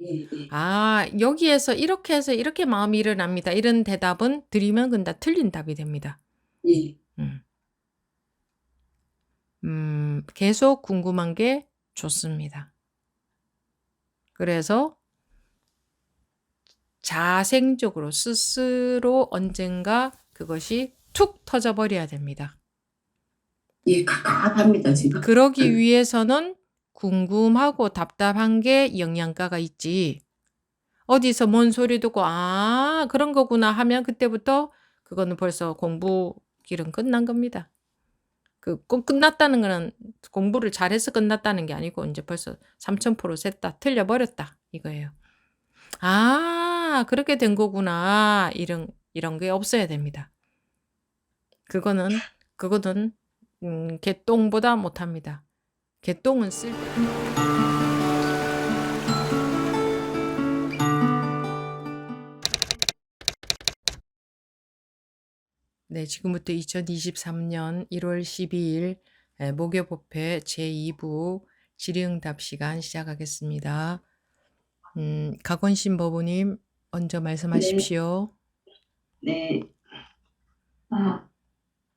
예, 예, 여기에서 이렇게 해서 이렇게 마음이 일어납니다. 이런 대답은 드리면 그건 다 틀린 답이 됩니다. 예, 음. 계속 궁금한 게 좋습니다. 그래서 자생적으로 스스로 언젠가 그것이 툭 터져버려야 됩니다. 예, 갑갑합니다, 지금. 그러기 위해서는 궁금하고 답답한 게 영양가가 있지. 어디서 뭔 소리 듣고 그런 거구나 하면 그때부터 그거는 벌써 공부 길은 끝난 겁니다. 꼭 끝났다는 거는 공부를 잘해서 끝났다는 게 아니고 이제 벌써 3000% 셌다. 틀려버렸다. 이거예요. 그렇게 된 거구나. 이런 게 없어야 됩니다. 그거는 개똥보다 못합니다. 개똥은 네, 지금부터 2023년 1월 12일 목요법회 제2부 질의응답 시간 시작하겠습니다. 각원신 법우님 먼저 네, 말씀하십시오. 네.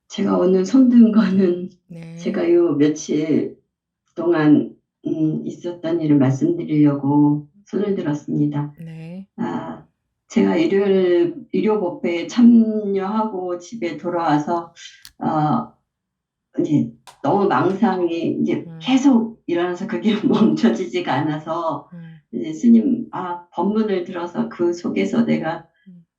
제가 오늘 손든 거는 네, 제가 요 며칠 동안 있었던 일을 말씀드리려고 손을 들었습니다. 네, 제가 일요 법회에 참여하고 집에 돌아와서 이제 너무 망상이 이제 계속 일어나서 그게 멈춰지지가 않아서 이제 스님 법문을 들어서 그 속에서 내가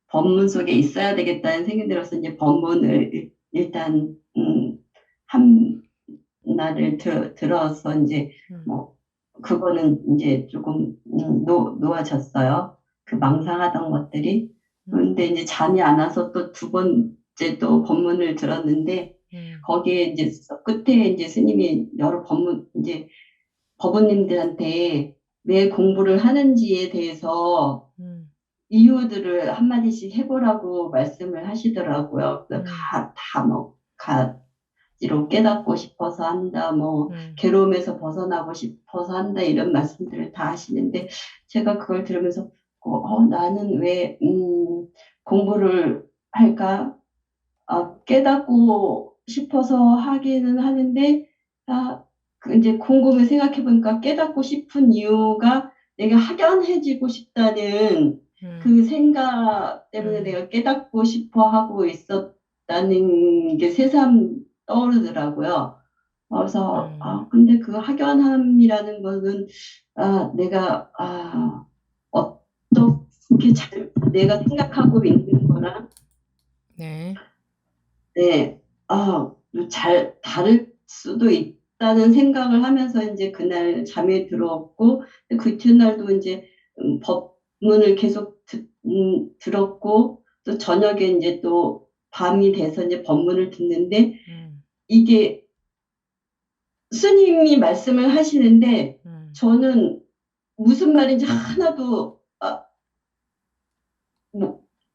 법문 속에 있어야 되겠다는 생각이 들어서 이제 법문을 일단 한 날을 들어서 이제 뭐 그거는 이제 조금 놓아졌어요. 그 망상하던 것들이. 그런데 이제 잠이 안 와서 또 두 번째 또 법문을 들었는데 거기에 이제 끝에 이제 스님이 여러 이제 법원님들한테 왜 공부를 하는지에 대해서 이유들을 한마디씩 해보라고 말씀을 하시더라고요. 가지로 깨닫고 싶어서 한다, 괴로움에서 벗어나고 싶어서 한다, 이런 말씀들을 다 하시는데, 제가 그걸 들으면서, 나는 왜, 공부를 할까? 깨닫고 싶어서 하기는 하는데, 이제 곰곰이 생각해보니까 깨닫고 싶은 이유가 내가 학연해지고 싶다는 그 생각 때문에 내가 깨닫고 싶어 하고 있었다는 게 새삼 떠오르더라고요. 그래서, 근데 그 학연함이라는 거는, 내가, 어떻게 내가 생각하고 있는 거랑, 네, 네, 다를 수도 있다는 생각을 하면서 이제 그날 잠에 들었고, 그 이튿날도 이제 법문을 계속 들었고, 또 저녁에 이제 또 밤이 돼서 이제 법문을 듣는데, 이게 스님이 말씀을 하시는데, 저는 무슨 말인지 하나도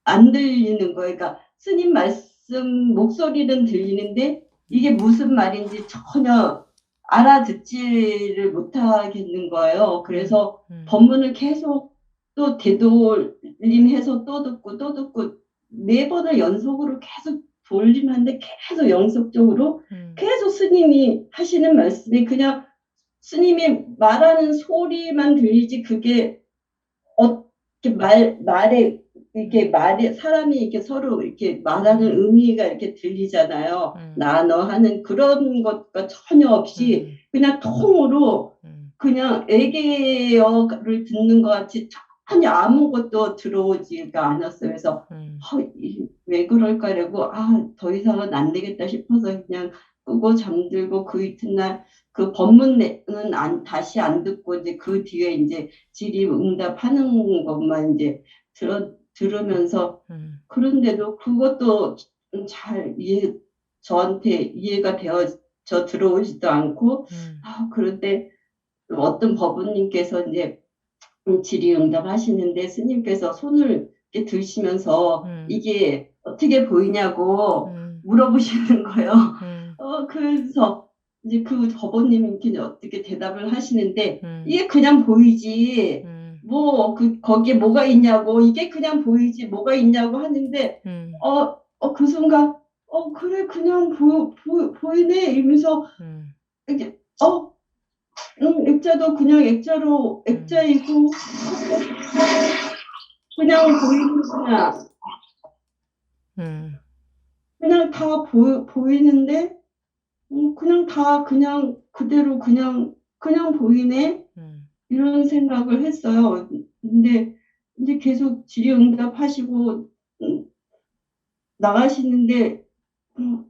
안 들리는 거예요. 그러니까 스님 말씀 목소리는 들리는데 이게 무슨 말인지 전혀 알아듣지를 못하겠는 거예요. 그래서 법문을 계속 또 되돌림해서 또 듣고 또 듣고 네 번을 연속으로 계속 돌림하는데 계속 영속적으로 계속 스님이 하시는 말씀이 그냥 스님이 말하는 소리만 들리지 그게 말에 이렇게 사람이 이렇게 서로 이렇게 말하는 의미가 이렇게 들리잖아요. 나, 너 하는 그런 것과 전혀 없이 그냥 통으로 그냥 애계어를 듣는 것 같이 전혀 아무것도 들어오지가 않았어요. 그래서 왜 그럴까 이러고 더 이상은 안 되겠다 싶어서 그냥 끄고 잠들고 그 이튿날 그 법문은 다시 안 듣고 이제 그 뒤에 이제 질의응답하는 것만 이제 들으면서 그런데도 그것도 잘 저한테 이해가 되어져 들어오지도 않고 그런데 어떤 법원님께서 이제 질의응답 하시는데 스님께서 손을 이렇게 들시면서 이게 어떻게 보이냐고 물어보시는 거예요. 그래서 이제 그 법원님이 어떻게 대답을 하시는데 이게 그냥 보이지 거기에 뭐가 있냐고, 이게 그냥 보이지, 뭐가 있냐고 하는데, 음, 그 순간, 그래, 그냥 보이네, 이러면서, 음, 이게, 액자도 그냥 액자로, 음, 액자이고, 그냥 보이는구나. 음, 그냥 다 보이는데, 그냥 다 그냥 그대로 그냥 보이네? 음, 이런 생각을 했어요. 근데 이제 계속 질의응답 하시고 나가시는데, 음,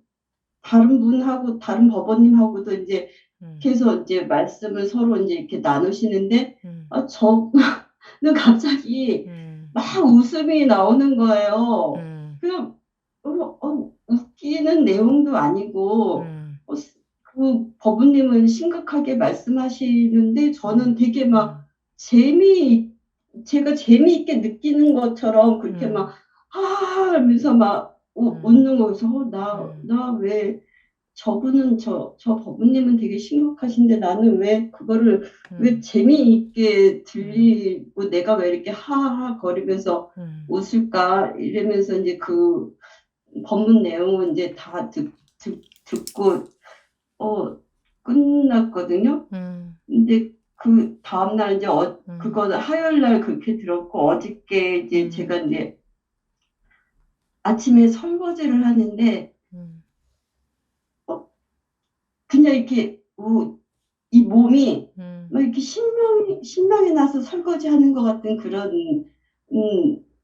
다른 분하고, 다른 법원님하고도 이제 음, 계속 이제 말씀을 서로 이제 이렇게 나누시는데, 음, 저는 갑자기 음, 막 웃음이 나오는 거예요. 음, 그냥, 웃기는 내용도 아니고, 음, 그 법원님은 심각하게 말씀하시는데, 음, 저는 되게 막 음, 재미, 제가 재미있게 느끼는 것처럼 그렇게 막, 음, 하면서 막 음, 웃는 거여서, 음, 나 왜, 저분은 저 법무님은 되게 심각하신데 나는 왜 그거를 왜 음, 재미있게 음, 들리고 내가 왜 이렇게 하하 거리면서 음, 웃을까 이러면서 이제 그 법문 내용은 이제 다 듣고 어 끝났거든요. 음, 근데 그 다음날 이제 음, 그거 화요일 날 그렇게 들었고 어저께 이제 음, 제가 이제 아침에 설거지를 하는데 음, 어, 그냥 이렇게 이 몸이 음, 막 이렇게 신명이 나서 설거지하는 것 같은 그런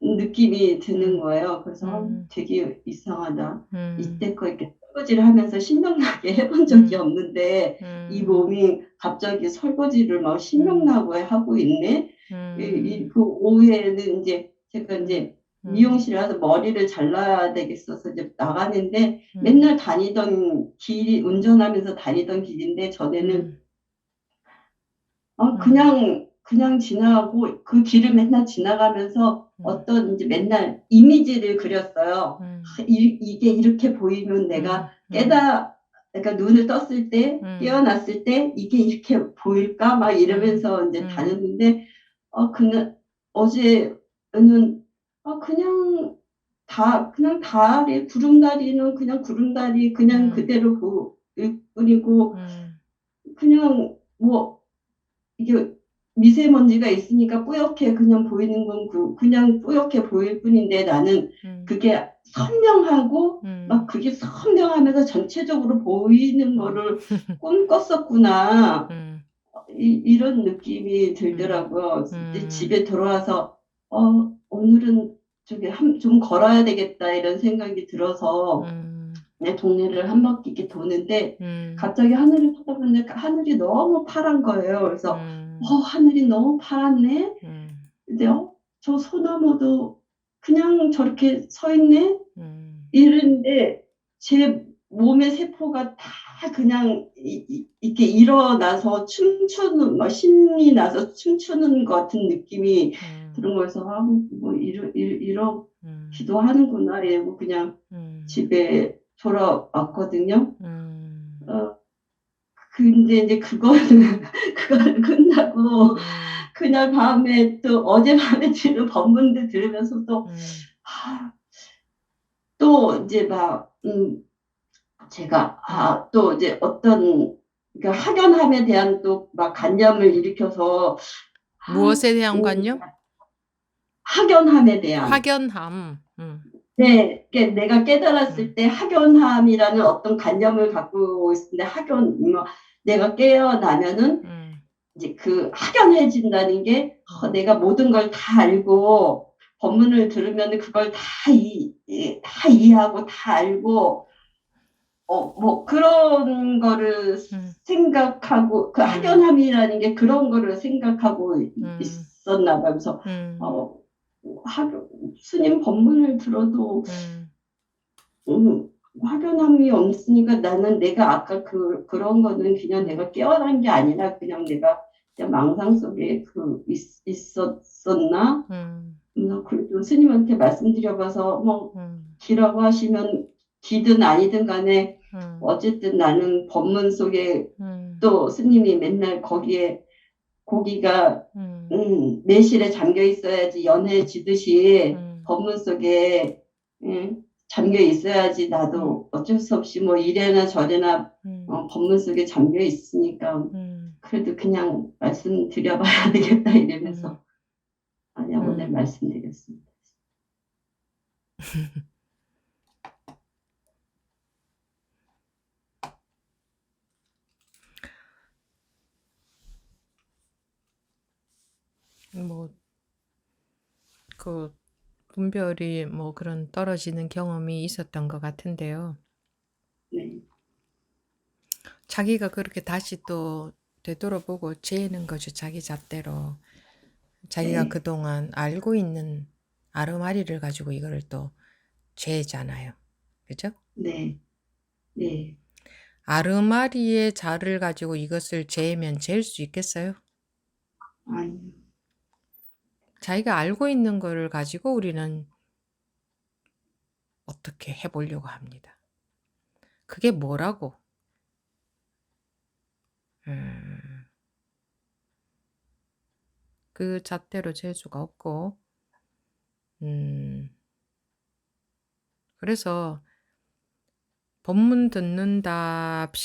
느낌이 드는 음, 거예요. 그래서 음, 되게 이상하다. 음, 이때껏 이렇게 설거지를 하면서 신명나게 해본 적이 음, 없는데 이 음, 몸이 갑자기 설거지를 막 음, 신명나고 하고 있네. 음, 그 오후에는 이제 제가 음, 이제 음, 미용실에 와서 머리를 잘라야 되겠어서 이제 나가는데 음, 맨날 다니던 길이 운전하면서 다니던 길인데 전에는 음, 음, 그냥 지나가고 그 길을 맨날 지나가면서 음, 어떤 이제 맨날 이미지를 그렸어요. 음, 이게 이렇게 보이면 내가 음, 음, 그러니까 눈을 떴을 때, 음, 깨어났을 때 이게 이렇게 보일까? 막 음, 이러면서 이제 음, 다녔는데, 그날, 어제는, 그냥 달이, 구름다리는 그냥 구름다리, 그냥 음, 그대로 보일 뿐이고, 음, 그냥 이게 미세먼지가 있으니까 뿌옇게 그냥 보이는 건 그냥 뿌옇게 보일 뿐인데 나는 음, 그게 선명하고 막 음, 그게 선명하면서 전체적으로 보이는 음, 거를 꿈꿨었구나. 음, 이런 느낌이 음, 들더라고요. 이제 음, 집에 들어와서 오늘은 좀 걸어야 되겠다 이런 생각이 들어서 음, 내 동네를 한 바퀴 이렇게 도는데 음, 갑자기 하늘을 쳐다보니까 하늘이 너무 파란 거예요. 그래서 음, 하늘이 너무 파랗네. 음, 근데 저 소나무도 그냥 저렇게 서 있네. 음, 이랬는데 제 몸의 세포가 다 그냥 이렇게 일어나서 춤추는 막 신이 나서 춤추는 것 같은 느낌이 음, 드는 거여서 뭐 음, 이러기도 하는구나 이러고 그냥 음, 집에 돌아왔거든요. 음, 어, 근데 이제 그거는 그거는 끝나고 음, 그날 밤에 또 어젯밤에 들은 법문들 들으면서 음, 또 이제 제가 음. 또 이제 어떤 그 학연함에 대한 또 막 관념을 일으켜서 아, 무엇에 대한 음, 관념? 학연함에 대한 확연함. 네, 내가 음, 깨달았을 때 학연함이라는 어떤 관념을 갖고 있는데 내가 깨어나면은 음, 이제 그 학연해진다는 게 음, 내가 모든 걸 다 알고 법문을 들으면 그걸 다 이해하고 다 알고 뭐 그런 거를 음, 생각하고 그 음, 학연함이라는 게 그런 거를 생각하고 음, 있었나 봐요. 음, 어, 스님 법문을 들어도 음, 음, 확연함이 없으니까 나는 내가 아까 그런 거는 그냥 음, 내가 깨어난 게 아니라 내가 그냥 망상 속에 있었었나? 음, 그래서 그래도 스님한테 말씀드려봐서 뭐 음, 기라고 하시면 기든 아니든 간에 음, 어쨌든 나는 법문 속에 음, 또 스님이 맨날 거기에 고기가 음, 매실에 잠겨 있어야지 연해지듯이 음, 법문 속에 잠겨 있어야지 음, 나도 어쩔 수 없이 뭐 이래나 저래나 음, 법문 속에 잠겨 있으니까 음, 그래도 그냥 말씀드려봐야 되겠다 음, 이러면서 아니야 오늘 음. 말씀드렸습니다. 뭐, 그, 분별이 뭐 그런 떨어지는 경험이 있었던 것 같은데요. 네, 자기가 그렇게 다시 또 되돌아보고 재는 거죠. 자기 잣대로. 자기가 네, 그동안 알고 있는 아르마리를 가지고 이거를 또 재잖아요. 그죠? 네, 네, 아르마리의 자를 가지고 이것을 재면 잴 수 있겠어요? 아니, 자기가 알고 있는 거를 가지고 우리는 어떻게 해보려고 합니다. 그게 뭐라고? 음, 그 잣대로 잴 수가 없고, 음, 그래서 법문 듣는답시고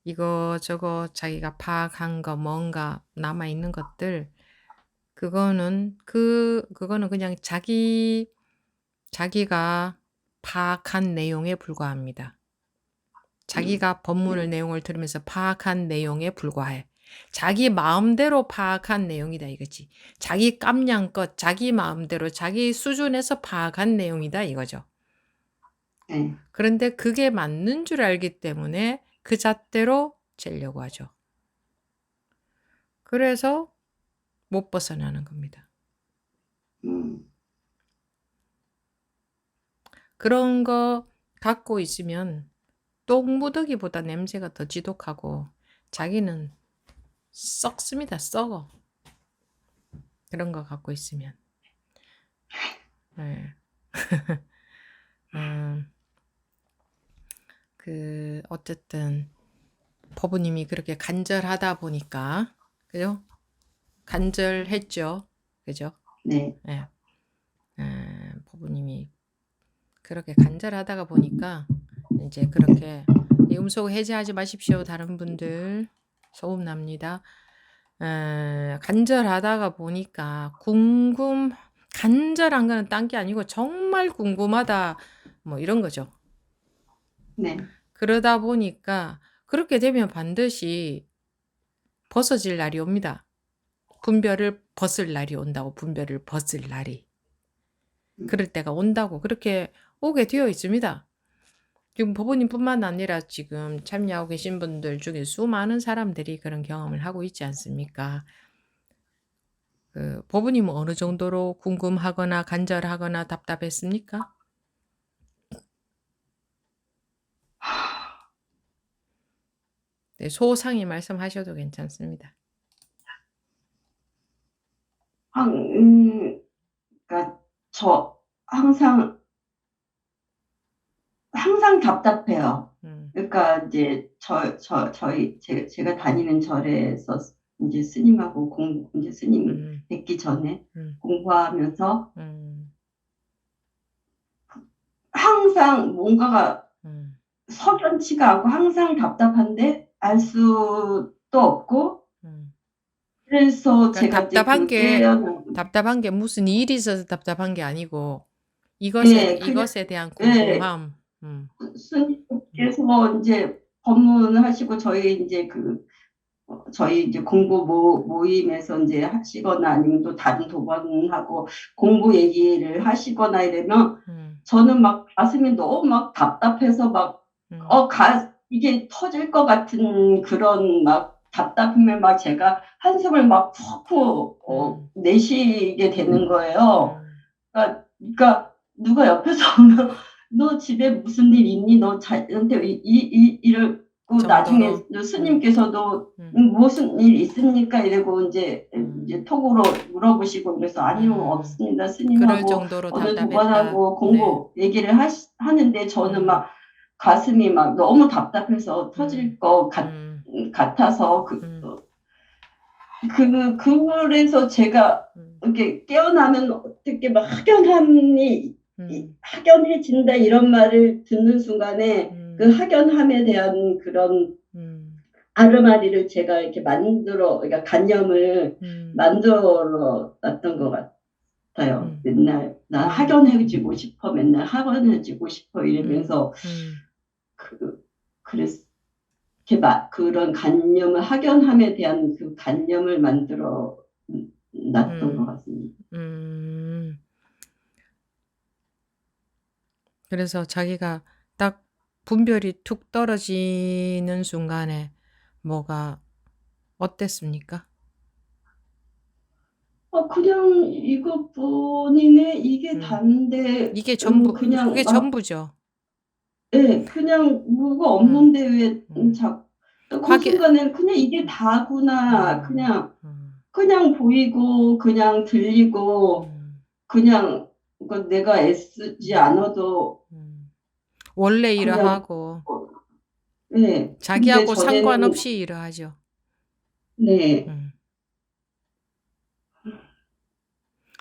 이거저거 자기가 파악한 거 뭔가 남아있는 것들 그거는 그냥 자기가 파악한 내용에 불과합니다. 자기가 법문을 네, 내용을 들으면서 파악한 내용에 불과해. 자기 마음대로 파악한 내용이다 이거지. 자기 깜냥껏 자기 마음대로 자기 수준에서 파악한 내용이다 이거죠. 네, 그런데 그게 맞는 줄 알기 때문에 그 잣대로 재려고 하죠. 그래서 못 벗어나는 겁니다. 음, 그런 거 갖고 있으면 똥무더기보다 냄새가 더 지독하고 자기는 썩습니다. 썩어. 그런 거 갖고 있으면. 네. 음, 어쨌든 법부님이 그렇게 간절하다 보니까 그죠? 간절했죠. 그죠? 네, 네. 법부님이 그렇게 간절하다가 보니까 이제 그렇게 이 음속 해제하지 마십시오. 다른 분들 소음 납니다. 간절하다가 보니까 간절한 거는 딴 게 아니고 정말 궁금하다 뭐 이런 거죠. 네, 그러다 보니까 그렇게 되면 반드시 벗어질 날이 옵니다. 분별을 벗을 날이 온다고 분별을 벗을 날이. 그럴 때가 온다고 그렇게 오게 되어 있습니다. 지금 법원님뿐만 아니라 지금 참여하고 계신 분들 중에 수많은 사람들이 그런 경험을 하고 있지 않습니까? 법원님은 어느 정도로 궁금하거나 간절하거나 답답했습니까? 네, 소상히 말씀하셔도 괜찮습니다. 그러니까 저 항상 답답해요. 음, 그러니까 이제 제가 다니는 절에서 이제 스님하고 이제 스님 음, 뵙기 전에 음, 공부하면서 음, 항상 뭔가가 음, 석연치가 않고 항상 답답한데 알 수도 없고 음. 그래서 그러니까 제가 이제 그 깨어나고 답답한 게 무슨 일이 있어서 답답한 게 아니고 그냥 이것에 대한 예, 궁금함. 음, 스님께서 이제 법문하시고 저희 이제 저희 이제 공부 모임에서 이제 하시거나 아니면 또 다른 도반하고 공부 얘기를 하시거나 이러면 음, 저는 막 가슴이 너무 막 답답해서 음, 이게 터질 것 같은 그런 막 답답함에 막 제가 한숨을 막 푹푹 음, 내쉬게 되는 거예요. 음, 그러니까 누가 옆에서 오면 너 집에 무슨 일 있니? 너 자한테 이러고 나중에 정도로. 스님께서도 음, 무슨 일 있습니까? 이러고 이제 음, 톡으로 물어보시고 그래서 아니요 음. 없습니다. 그럴 스님하고 정도로 어느 답답했다. 도반하고 네. 공부 얘기를 하는데 저는 음, 막 가슴이 막 너무 답답해서 음, 터질 것 음, 같아서 음, 그래서 제가 음, 이렇게 깨어나면 어떻게 막 음, 확연해진다 이런 말을 듣는 순간에 그 음, 확연함에 대한 그런 음, 아르마리를 제가 이렇게 그러니까 간념을 음, 만들어 놨던 것 같아요. 음, 맨날 나 음, 학연해지고 싶어, 맨날 학연해지고 싶어 음, 이러면서 음, 그 그랬 그런 간념을 학연함에 대한 그 간념을 만들어 놨던 것 음, 같습니다. 음. 그래서 자기가 딱 분별이 툭 떨어지는 순간에 뭐가 어땠습니까? 그냥 이것뿐이네, 이게 음. 단데, 이게 전부, 그게 그냥 막, 전부죠. 예, 그냥 뭐가 음, 없는데 왜, 음. 그 확인, 순간에는 그냥 이게 다구나, 음, 음, 그냥 보이고, 그냥 들리고, 음, 그냥, 내가 애쓰지 음, 않아도, 음. 원래 그냥, 일하고, 어, 네, 근데 자기하고 전에는, 상관없이 일하죠. 네, 음.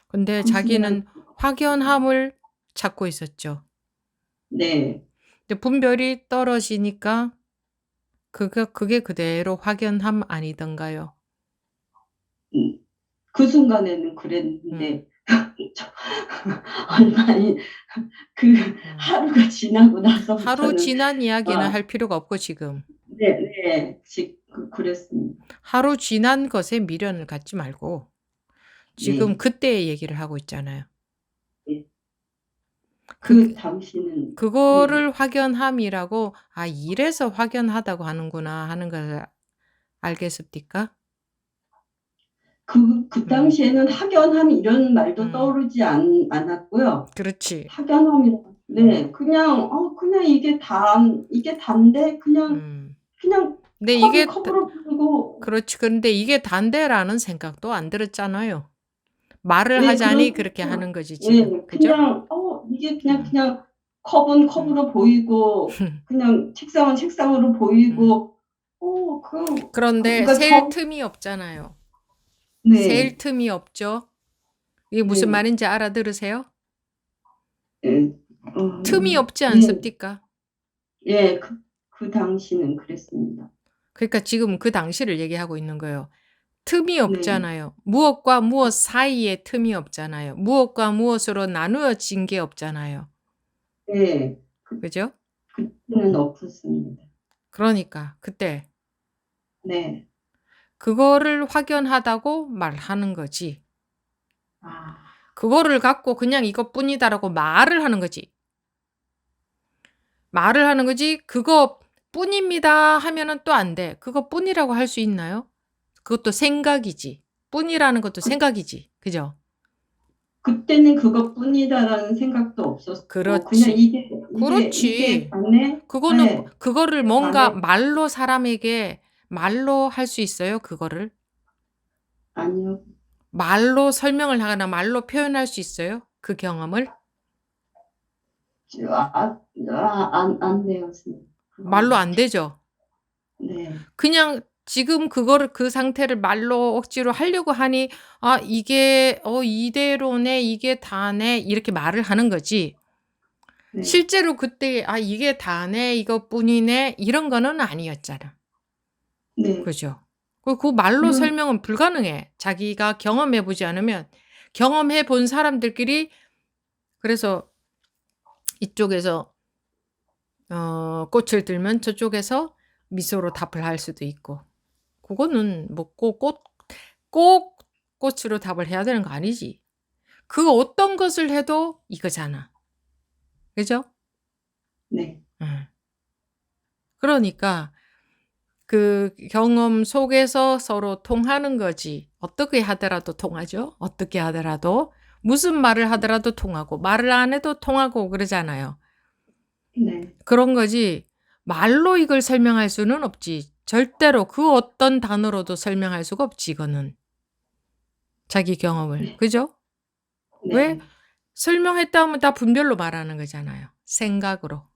근데 그 순간, 자기는 확연함을 찾고 있었죠. 네, 근데 분별이 떨어지니까 그게 그대로 확연함 아니던가요? 음, 그 순간에는 음, 그랬는데, 얼마니, 그 음. 하루가 지나고 하루 나서부터는, 지난 이야기는 아, 할 필요가 없고 지금 네, 네, 그랬습니다. 하루 지난 것에 미련을 갖지 말고 지금 네, 그때의 얘기를 하고 있잖아요. 네. 그 그 당시는, 네, 그거를 확연함이라고 아 이래서 확연하다고 하는구나 하는 걸 알겠습니까? 그 음, 당시에는 학연함 이런 말도 음, 떠오르지 않았고요. 그렇지. 학연함이, 음, 네, 그냥 이게 단데, 음. 그냥 근데 이게 컵으로 부르고, 그렇지. 그런데 이게 단대라는 생각도 안 들었잖아요. 말을 네, 하자니 그렇게 하는 거지 지금. 네, 그죠? 이게 음, 컵은 음. 컵으로 보이고, 그냥 책상은 책상으로 음. 보이고, 그런데 그러니까 셀 틈이 없잖아요. 셀 네, 틈이 없죠. 이게 무슨 네, 말인지 알아들으세요? 예, 틈이 없지 예, 않습니까? 예, 그 당시는 그랬습니다. 그러니까 지금 그 당시를 얘기하고 있는 거예요. 틈이 네, 없잖아요. 무엇과 무엇 사이에 틈이 없잖아요. 무엇과 무엇으로 나누어진 게 없잖아요. 네, 그죠? 그때는 없었습니다. 그러니까 그때 네, 그거를 확연하다고 말하는 거지. 아, 그거를 갖고 그냥 이것뿐이다라고 말을 하는 거지. 말을 하는 거지 그거뿐입니다 하면은 또 안 돼. 그거뿐이라고 할 수 있나요? 그것도 생각이지. 뿐이라는 것도 그, 생각이지. 그죠? 그때는 그것뿐이다라는 생각도 없었고, 그냥 그렇지. 이게 그렇지. 반에, 그거는 네, 그거를 이게 뭔가 반에, 말로 사람에게 말로 할 수 있어요? 그거를? 아니요, 말로 설명을 하거나 말로 표현할 수 있어요? 그 경험을? 안 돼요, 선생님. 말로 그거는. 안 되죠. 네, 그냥 지금 그거를 그 상태를 말로 억지로 하려고 하니 '아 이게 이대로네. 이게 다네.' 이렇게 말을 하는 거지. 네, 실제로 그때 '아 이게 다네. 이것뿐이네.' 이런 거는 아니었잖아. 네, 그죠? 그 말로 그런, 설명은 불가능해. 자기가 경험해 보지 않으면 경험해 본 사람들끼리 그래서 이쪽에서 꽃을 들면 저쪽에서 미소로 답을 할 수도 있고. 그거는 뭐 꼭 꽃으로 답을 해야 되는 거 아니지. 그 어떤 것을 해도 이거잖아. 그죠? 네, 예. 그러니까 그 경험 속에서 서로 통하는 거지. 어떻게 하더라도 통하죠. 어떻게 하더라도. 무슨 말을 하더라도 통하고 말을 안 해도 통하고 그러잖아요. 네, 그런 거지. 말로 이걸 설명할 수는 없지. 절대로 그 어떤 단어로도 설명할 수가 없지 이거는. 자기 경험을. 네, 그죠? 왜? 네. 설명했다 하면 다 분별로 말하는 거잖아요. 생각으로.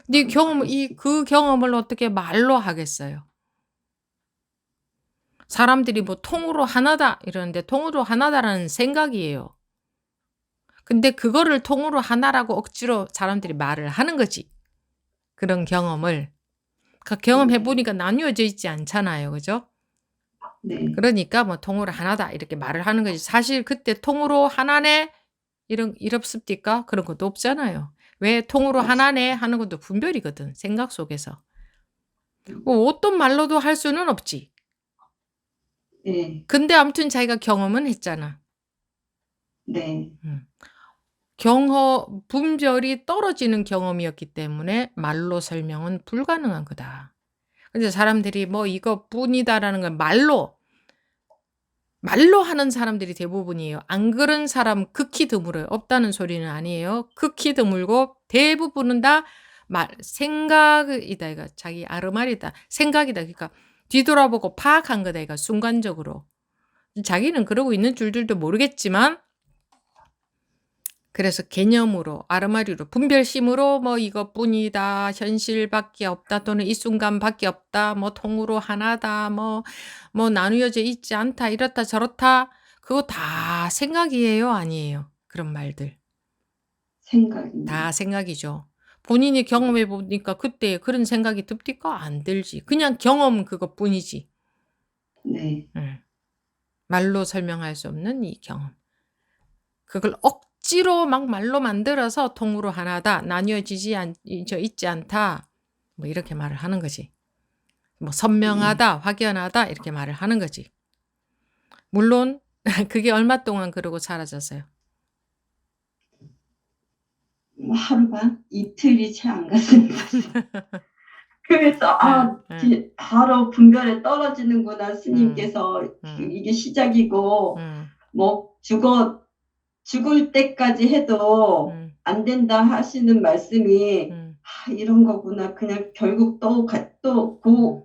근데 그렇습니다. 그 경험을 어떻게 말로 하겠어요? 사람들이 뭐 통으로 하나다 이러는데 통으로 하나다라는 생각이에요. 근데 그거를 통으로 하나라고 억지로 사람들이 말을 하는 거지. 그런 경험을. 그 경험해 네. 보니까 나뉘어져 있지 않잖아요. 그죠? 네. 그러니까 뭐 통으로 하나다 이렇게 말을 하는 거지. 사실 그때 통으로 하나네 이렇습니까? 그런 것도 없잖아요. 왜 통으로 하나네 하는 것도 분별이거든. 생각 속에서. 뭐 어떤 말로도 할 수는 없지. 네. 근데 아무튼 자기가 경험은 했잖아. 네. 분별이 떨어지는 경험이었기 때문에 말로 설명은 불가능한 거다. 근데 사람들이 뭐 이것뿐이다라는 걸 말로 하는 사람들이 대부분이에요. 안 그런 사람 극히 드물어요. 없다는 소리는 아니에요. 극히 드물고 대부분은 다 생각이다. 이거 자기 아르말이다. 생각이다. 그러니까 뒤돌아보고 파악한 거다. 이거 순간적으로. 자기는 그러고 있는 줄들도 모르겠지만 그래서 개념으로 아르마리로 분별심으로 뭐 이것뿐이다. 현실밖에 없다. 또는 이 순간밖에 없다. 뭐 통으로 하나다. 뭐 나누어져 있지 않다. 이렇다 저렇다. 그거 다 생각이에요? 아니에요? 그런 말들. 생각입니다. 다 생각이죠. 본인이 경험해 보니까 그때 그런 생각이 듭니까? 안 들지. 그냥 경험 그것뿐이지. 네. 말로 설명할 수 없는 이 경험. 그걸 억지로 막 말로 만들어서 통으로 하나다. 나뉘어지지 있지 않다. 뭐 이렇게 말을 하는 거지. 뭐 선명하다, 확연하다 이렇게 말을 하는 거지. 물론 그게 얼마 동안 그러고 사라졌어요. 하루가 이틀이 채 안 갔습니다. 그래서 바로 분별에 떨어지는구나. 스님께서 이게 시작이고 뭐 죽을 때까지 해도 안 된다 하시는 말씀이 이런 거구나. 그냥 결국 또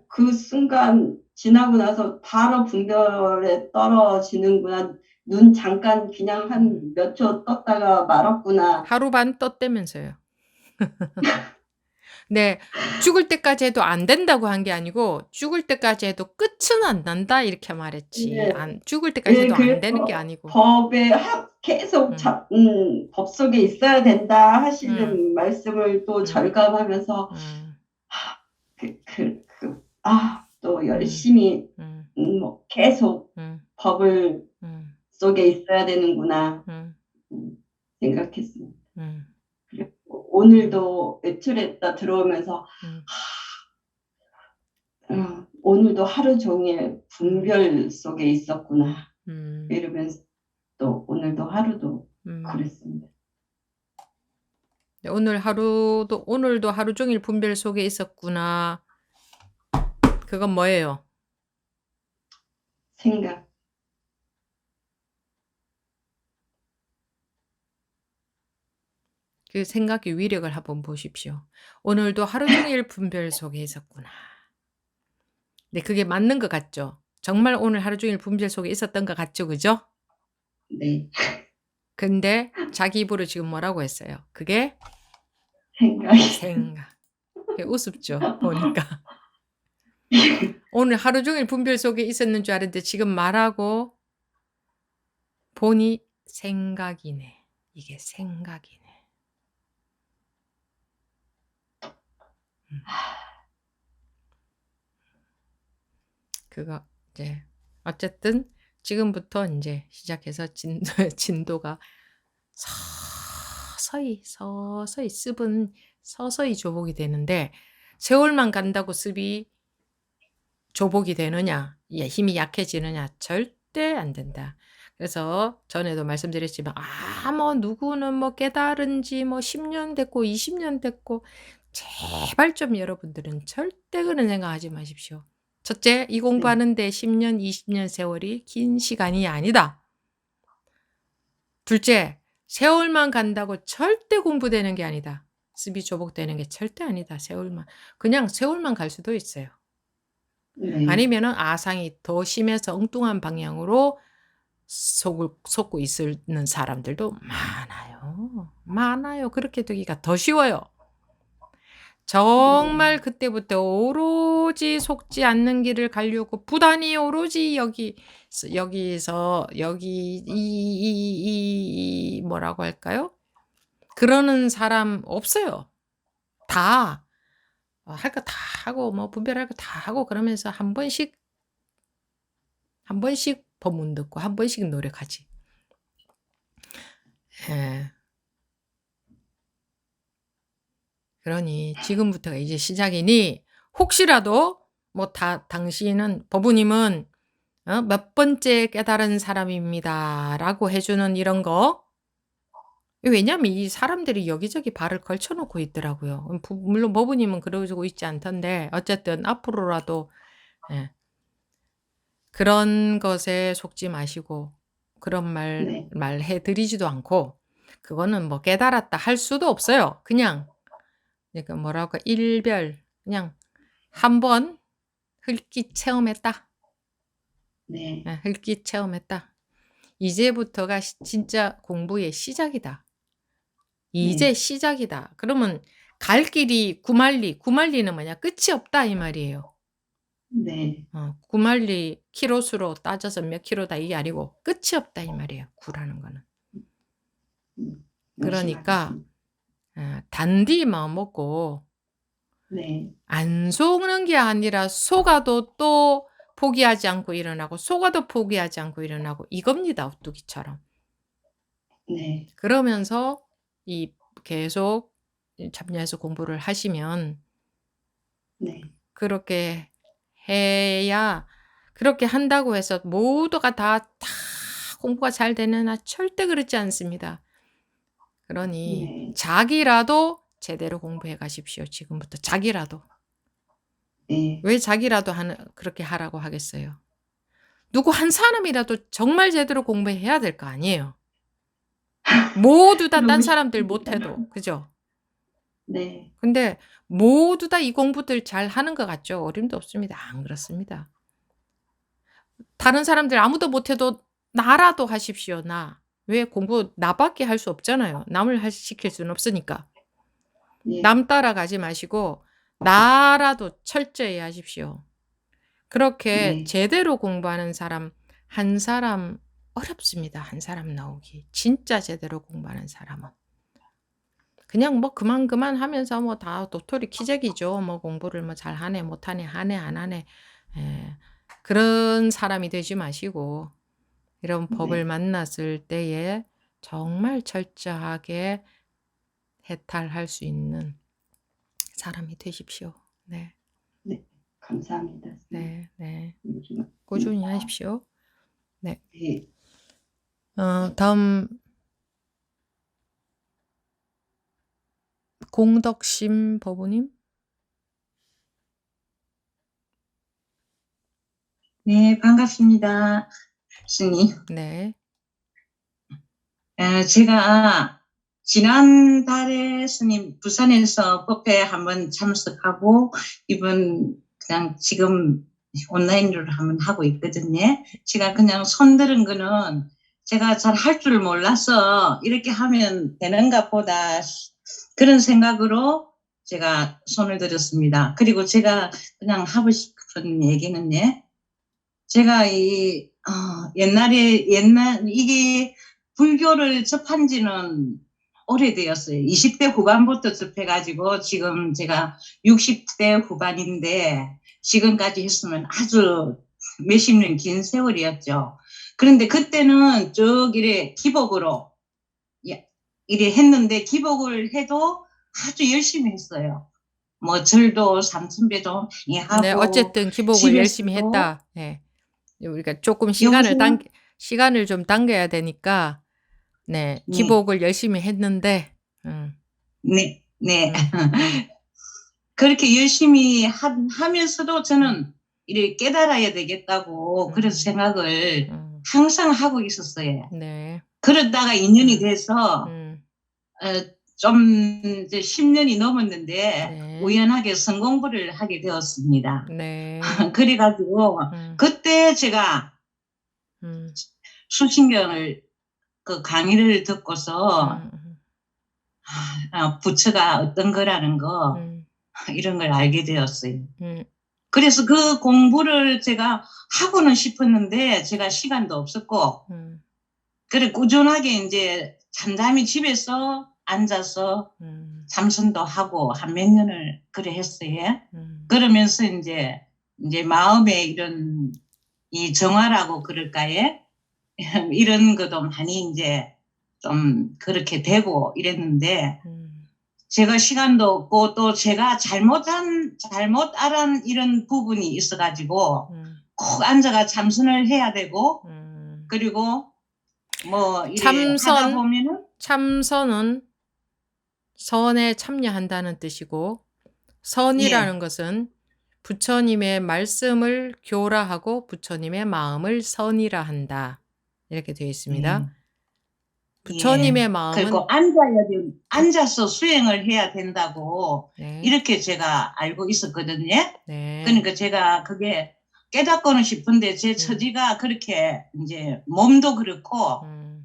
그 순간 지나고 나서 바로 분별에 떨어지는구나. 눈 잠깐 그냥 한 몇 초 떴다가 말았구나. 하루 반 떴다면서요. 네, 죽을 때까지 해도 안 된다고 한 게 아니고 죽을 때까지 해도 끝은 안 난다 이렇게 말했지. 네. 죽을 때까지 해도 안 되는 게 그래서 아니고. 법에 계속 법 속에 있어야 된다 하시는 말씀을 또 절감하면서 또 열심히 뭐 계속 법을 속에 있어야 되는구나 생각했습니다. 그리고 오늘도 외출했다 들어오면서 오늘도 하루 종일 분별 속에 있었구나 이러면서 또 오늘도 하루도 그랬습니다. 네, 오늘도 하루 종일 분별 속에 있었구나. 그건 뭐예요? 생각. 그 생각의 위력을 한번 보십시오. 오늘도 하루 종일 분별 속에 있었구나. 네, 그게 맞는 것 같죠? 정말 오늘 하루 종일 분별 속에 있었던 것 같죠? 그죠? 네. 근데 자기 입으로 지금 뭐라고 했어요? 그게 생각. 그게 우습죠? 보니까. 오늘 하루 종일 분별 속에 있었는 줄 알았는데 지금 말하고 보니 생각이네. 이게 생각이네. 그거 이제 어쨌든 지금부터 이제 시작해서 진도가 서서히 습은 서서히 조복이 되는데 세월만 간다고 습이 조복이 되느냐, 힘이 약해지느냐 절대 안 된다. 그래서 전에도 말씀드렸지만 뭐 누구는 뭐 깨달은 지 뭐 10년 됐고 20년 됐고 제발 좀 여러분들은 절대 그런 생각하지 마십시오. 첫째, 이 공부하는데 10년, 20년 세월이 긴 시간이 아니다. 둘째, 세월만 간다고 절대 공부되는 게 아니다. 습이 조복되는 게 절대 아니다. 그냥 세월만 갈 수도 있어요. 아니면은 아상이 더 심해서 엉뚱한 방향으로 솟고 있는 사람들도 많아요. 그렇게 되기가 더 쉬워요. 정말 그때부터 오로지 속지 않는 길을 가려고 부단히 오로지 여기서 뭐라고 할까요? 그러는 사람 없어요. 다 할 거 다 하고 뭐 분별할 거 다 하고 그러면서 한 번씩 법문 듣고 한 번씩 노력하지. 예. 그러니 지금부터가 이제 시작이니 혹시라도 뭐 당신은 법부님은 몇 번째 깨달은 사람입니다라고 해주는 이런 거. 왜냐면 이 사람들이 여기저기 발을 걸쳐놓고 있더라고요. 물론 법부님은 그러고 있지 않던데 어쨌든 앞으로라도 예. 그런 것에 속지 마시고 그런 네. 말 해드리지도 않고 그거는 뭐 깨달았다 할 수도 없어요. 그냥 그러니까 뭐라고 일별 그냥 한번 흘낏 체험했다. 네. 예, 흘낏 체험했다. 이제부터가 진짜 공부의 시작이다. 이제 네. 시작이다. 그러면 갈 길이 구만리는 뭐냐? 끝이 없다 이 말이에요. 네. 구만리 키로수로 따져서 몇 킬로다 이게 아니고 끝이 없다 이 말이에요. 구라는 거는. 그러니까 단디 마음 먹고 네. 안 속는 게 아니라 속아도 또 포기하지 않고 일어나고 속아도 포기하지 않고 일어나고 이겁니다. 오뚜기처럼. 네. 그러면서 계속 참여해서 공부를 하시면 네. 그렇게 해야 그렇게 한다고 해서 모두가 다 공부가 잘 되느냐 절대 그렇지 않습니다. 그러니 네. 자기라도 제대로 공부해 가십시오. 지금부터 자기라도. 네. 왜 자기라도 그렇게 하라고 하겠어요? 누구 한 사람이라도 정말 제대로 공부해야 될 거 아니에요. 모두 다 딴 사람들 못해도 그죠? 네. 근데 모두 다 이 공부들 잘 하는 것 같죠? 어림도 없습니다. 안 그렇습니다. 다른 사람들 아무도 못해도 나라도 하십시오. 왜 공부 나밖에 할 수 없잖아요. 남을 시킬 수는 없으니까. 예. 남 따라가지 마시고 나라도 철저히 하십시오. 그렇게 네. 제대로 공부하는 사람 한 사람 어렵습니다. 한 사람 나오기. 진짜 제대로 공부하는 사람은. 그냥 뭐 그만 하면서 뭐 다 도토리 키재기죠. 뭐 공부를 뭐 잘하네 못하네 하네 안 하네. 그런 사람이 되지 마시고 이런 법을 네. 만났을 때에 정말 철저하게 해탈할 수 있는 사람이 되십시오. 네. 네. 감사합니다. 네. 네. 요즘 꾸준히 하십시오. 네. 네. 다음 공덕심 법부님. 네, 반갑습니다. 스님. 네. 제가 지난달에 스님 부산에서 법회 한번 참석하고 이번 그냥 지금 온라인으로 한번 하고 있거든요. 제가 그냥 손들은 거는 제가 잘 할 줄 몰라서 이렇게 하면 되는가 보다 그런 생각으로 제가 손을 들었습니다. 그리고 제가 그냥 하고 싶은 얘기는요. 제가 이게 불교를 접한 지는 오래되었어요. 20대 후반부터 접해가지고 지금 제가 60대 후반인데 지금까지 했으면 아주 몇십 년 긴 세월이었죠. 그런데 그때는 쭉 이래 기복으로 이래 했는데 기복을 해도 아주 열심히 했어요. 뭐 절도 삼천배도 많이 하고 네, 어쨌든 기복을 열심히 집에서도 했다. 네. 우리가 조금 여보세요? 시간을 좀 당겨야 되니까 네, 네, 기복을 열심히 했는데 네, 네. 음. 그렇게 열심히 하면서도 저는 이렇게 깨달아야 되겠다고 그런 생각을 항상 하고 있었어요. 네. 그러다가 인연이 돼서 좀 이제 10년이 넘었는데 네. 우연하게 성공부를 하게 되었습니다. 네. 그래가지고 그때 제가 수신경을 그 강의를 듣고서 부처가 어떤 거라는 거 이런 걸 알게 되었어요. 음, 그래서 그 공부를 제가 하고는 싶었는데 제가 시간도 없었고 그래 꾸준하게 이제 잠잠히 집에서 앉아서 참선도 하고 한 몇 년을 그래 했어요. 그러면서 이제 마음에 이런 이 정화라고 그럴까요? 이런 것도 많이 이제 좀 그렇게 되고 이랬는데 제가 시간도 없고 또 제가 잘못 알은 이런 부분이 있어가지고 꼭 앉아가 참선을 해야 되고 그리고 뭐 이래 하다 보면은 참선은 선에 참여한다는 뜻이고 예, 선이라는 것은 부처님의 말씀을 교라하고 부처님의 마음을 선이라 한다. 이렇게 되어 있습니다. 예, 부처님의 예. 마음은 그리고 앉아서 수행을 해야 된다고 네, 이렇게 제가 알고 있었거든요. 네, 그러니까 제가 그게 깨닫고는 싶은데 제 처지가 그렇게 이제 몸도 그렇고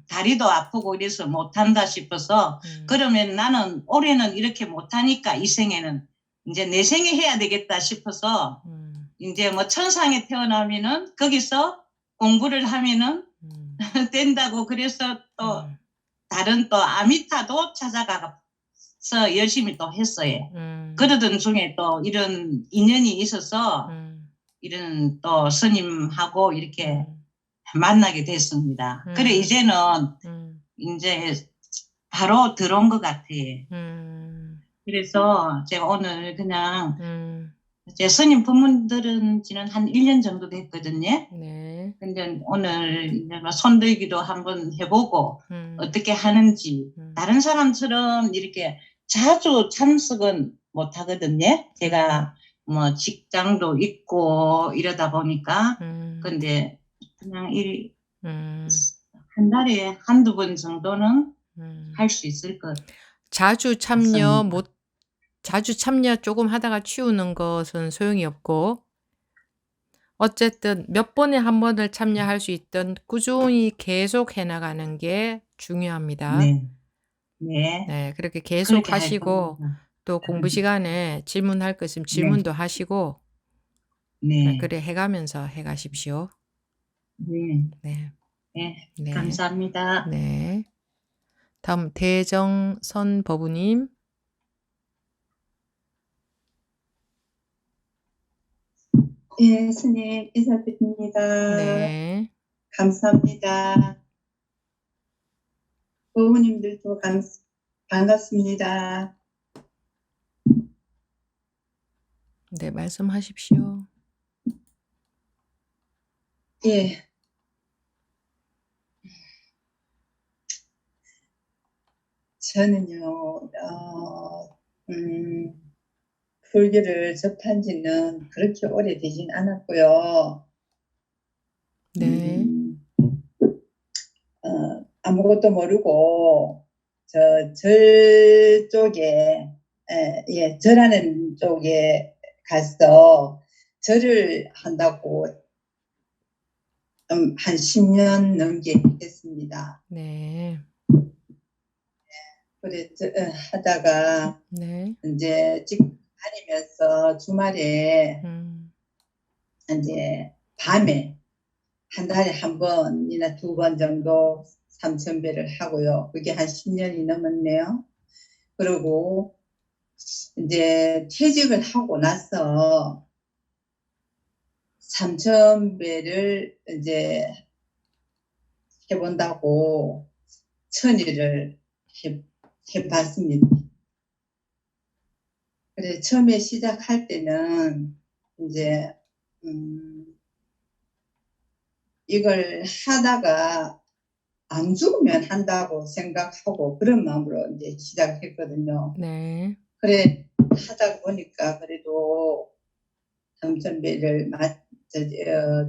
다리도 아프고 이래서 못한다 싶어서 그러면 나는 올해는 이렇게 못하니까 이 생에는 이제 내 생에 해야 되겠다 싶어서 이제 뭐 천상에 태어나면은 거기서 공부를 하면은 된다고 그래서 또 다른 또 아미타도 찾아가서 열심히 또 했어요. 그러던 중에 또 이런 인연이 있어서 이런 또 스님하고 이렇게 만나게 됐습니다. 그래 이제는 이제 바로 들어온 것 같아요. 그래서 제가 오늘 그냥 제 스님 법문 지는 한 1년 정도 됐거든요. 네, 근데 오늘 이제 뭐 손들기도 한번 해보고 어떻게 하는지 다른 사람처럼 이렇게 자주 참석은 못 하거든요. 제가 뭐 직장도 있고 이러다 보니까 근데 그냥 한 달에 한두 번 정도는 할 수 있을 것 자주 같습니다. 참여 조금 하다가 치우는 것은 소용이 없고 어쨌든 몇 번에 한 번을 참여할 수 있던 꾸준히 계속 해나가는 게 중요합니다. 네, 네, 네, 그렇게 계속 그렇게 할 하시고 겁니다. 또 공부 시간에 질문할 거 있으면 네, 질문도 하시고 네, 그래 해가면서 해가십시오. 네, 네, 네, 네, 감사합니다. 네. 다음 대정선 법우님. 예, 스님 인사드립니다. 네, 감사합니다. 부모님들도 반갑습니다. 네, 말씀하십시오. 예. 저는요, 불교를 접한 지는 그렇게 오래되진 않았고요. 네, 아무것도 모르고, 절 쪽에, 절하는 쪽에 가서 절을 한다고 한 10년 넘게 했습니다. 네, 그래, 하다가, 네, 이제 집 다니면서 주말에, 이제 밤에 한 달에 한 번이나 두 번 정도 삼천배를 하고요. 그게 한 10년이 넘었네요. 그리고 이제 퇴직을 하고 나서 삼천배를 이제 해본다고 천일을 해봤습니다. 그래 처음에 시작할 때는 이제 이걸 하다가 안 죽으면 한다고 생각하고 그런 마음으로 이제 시작했거든요. 네, 그래 하다 보니까 그래도 삼천배를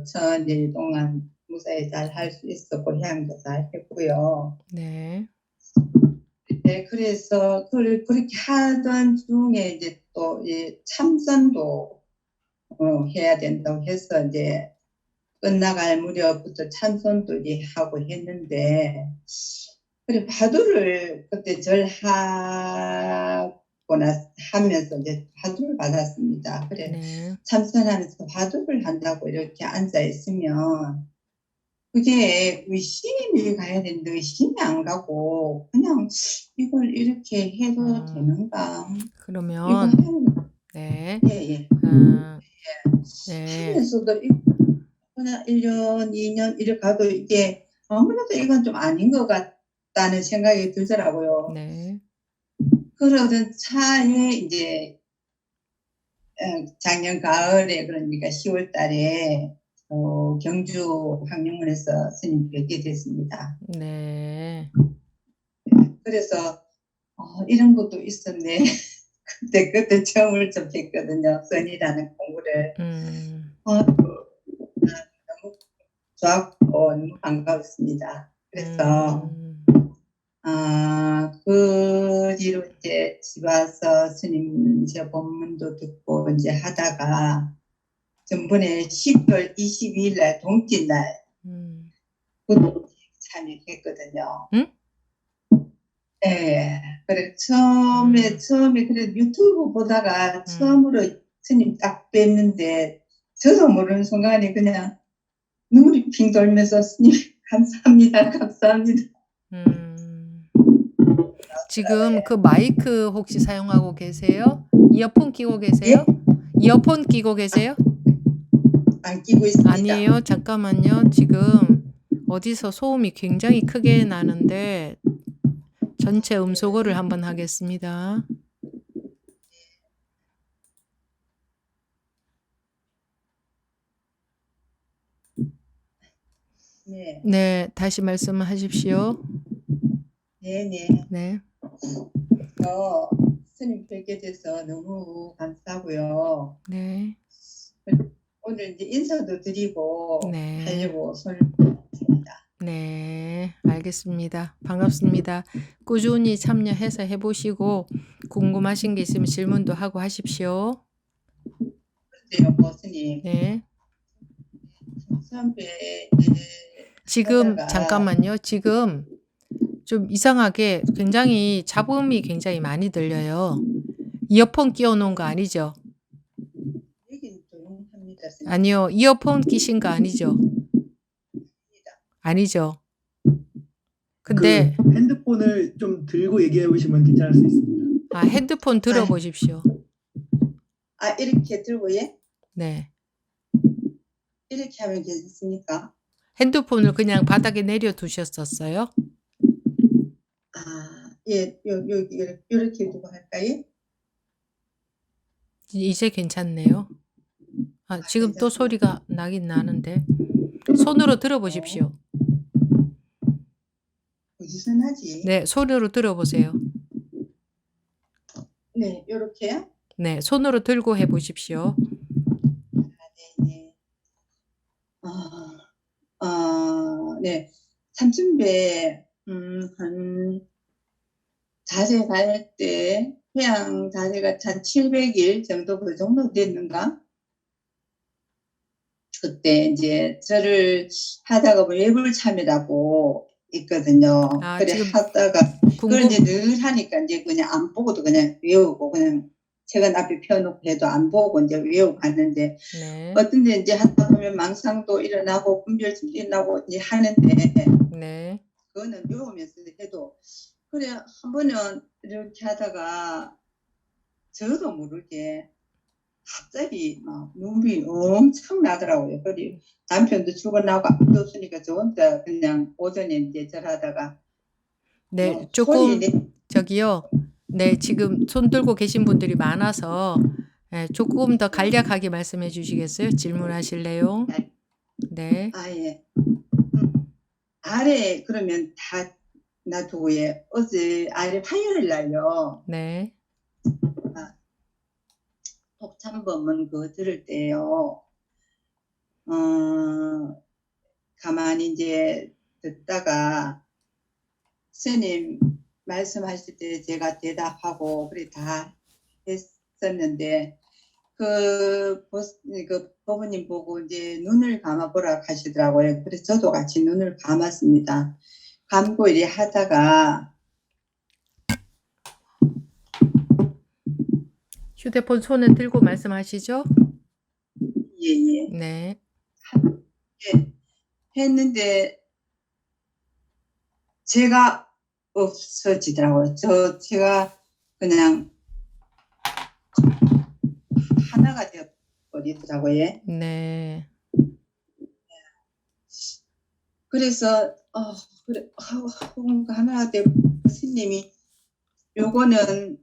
천일 동안 무사히 잘 할 수 있었고 향도 잘 했고요. 네, 네, 그래서 그렇게 하던 중에 이제 또 참선도 해야 된다고 해서 이제 끝나갈 무렵부터 참선도 하고 했는데 그래 화두를 그때 절하고 받고 하면서 이제 화두를 받았습니다. 그래 네. 참선하면서 화두를 한다고 이렇게 앉아 있으면 그게 의심이 가야 되는데 의심이 안 가고 그냥 이걸 이렇게 해도 되는가? 이거 그러면 하면 네. 예. 네. 하면서도 그냥 1년, 2년 이렇게 가도 이게 아무래도 이건 좀 아닌 것 같다는 생각이 들더라고요. 네. 그러던 차에 이제 작년 가을에 그러니까 10월 달에 경주 학령문에서 스님 뵙게 됐습니다. 네. 그래서 이런 것도 있었네. 그때 처음으로 좀 뵀거든요. 선이라는 공부를. 너무 좋았고 너무 반가웠습니다. 그래서 그 뒤로 이제 집 와서 스님 제 법문도 듣고 이제 하다가 전번에 10월 22일 날 동짓 날 참여했거든요. 응? 네. 그래 처음에 그래 유튜브 보다가 처음으로 스님 딱 뵀는데 저도 모르는 순간에 그냥 눈물이 핑 돌면서 스님 감사합니다. 감사합니다. 지금 그 마이크 혹시 사용하고 계세요? 이어폰 끼고 계세요? 이어폰 끼고 계세요? 안 끼고 있습니다. 아니에요. 잠깐만요. 지금 어디서 소음이 굉장히 크게 나는데 전체 음소거를 한번 하겠습니다. 네. 네, 다시 말씀하십시오. 네네. 네. 스님 뵙게 돼서 너무 감사하고요. 네. 오늘 이제 인사도 드리고 네. 하려고 손을 듭니다. 네, 알겠습니다. 반갑습니다. 꾸준히 참여해서 해보시고 궁금하신 게 있으면 질문도 하고 하십시오. 그런데요, 스님. 네. 참선배 지금 하다가 잠깐만요. 지금 좀 이상하게 굉장히 잡음이 굉장히 많이 들려요. 이어폰 끼워 놓은 거 아니죠? 여긴 조용합니다, 스님. 아니요. 이어폰 끼신 거 아니죠? 아니죠. 근데 그 핸드폰을 좀 들고 얘기해 보시면 괜찮을 수 있습니다. 핸드폰 들어보십시오. 이렇게 들고 예? 네. 이렇게 하면 괜찮습니까? 핸드폰을 그냥 바닥에 내려 두셨었어요? 예, 여기 이렇게 두고 할까요? 이제 괜찮네요. 지금 또 괜찮습니다. 소리가 나긴 나는데 손으로 들어보십시오. 어디서 나지? 네, 손으로 들어보세요. 네, 요렇게요? 네, 손으로 들고 해보십시오. 네네. 네. 삼천배, 한, 자세 갈 때, 회양 자세가 한 700일 정도 그 정도 됐는가? 그때 이제 저를 하다가 뭐 예불참이라고 있거든요. 그래 지금 하다가, 그걸 이제 늘 하니까 이제 그냥 안 보고도 그냥 외우고, 그냥 책은 앞에 펴놓고 해도 안 보고 이제 외우고 갔는데, 네. 어떤 데 이제 하다 보면 망상도 일어나고 분별심도 일어나고 이제 하는데 네. 그거는 외우면서 해도 그래 한 번은 이렇게 하다가 저도 모르게 갑자기 막 눈물이 엄청 나더라고요. 그리고 남편도 출근하고 아무도 없으니까 저 혼자 그냥 오전에 이제 절하다가 네, 조금 저기요. 네, 지금 손 들고 계신 분들이 많아서 조금 더 간략하게 말씀해 주시겠어요? 질문하실래요? 네. 예. 아래 그러면 다 놔두고 어제 아래 화요일 날요. 네. 독참법은 그거 들을 때요. 가만히 이제 듣다가 스님 말씀하실 때 제가 대답하고 그래 다 했었는데 그 법원님 보고 이제 눈을 감아보라 하시더라고요. 그래서 저도 같이 눈을 감았습니다. 감고 이래 하다가 휴대폰 손에 들고 말씀하시죠? 예, 예. 네. 예. 했는데 제가 없어지더라고요. 제가 그냥 하나가 되어 버리더라고요. 네. 그래서 그래 하나가 되어 스님이 요거는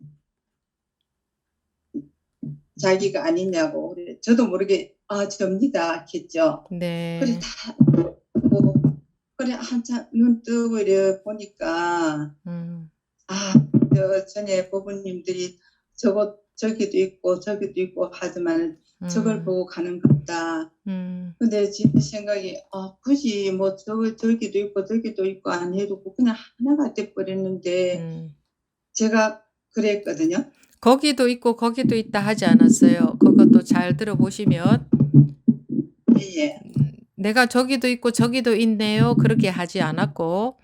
자기가 아니냐고 그래. 저도 모르게 접니다 했죠. 그래 네. 다 그래 한참 눈 뜨고 이래 보니까 전에 부부님들이 저기도 있고 저기도 있고 하지만 저걸 보고 가는 겁다. 근데 제 생각이 굳이 뭐 저기도 있고 저기도 있고 안 해도 그냥 하나가 돼버렸는데 제가 그랬거든요. 거기도 있고 거기도 있다 하지 않았어요. 그것도 잘 들어보시면 예. 내가 저기도 있고 저기도 있네요. 그렇게 하지 않았고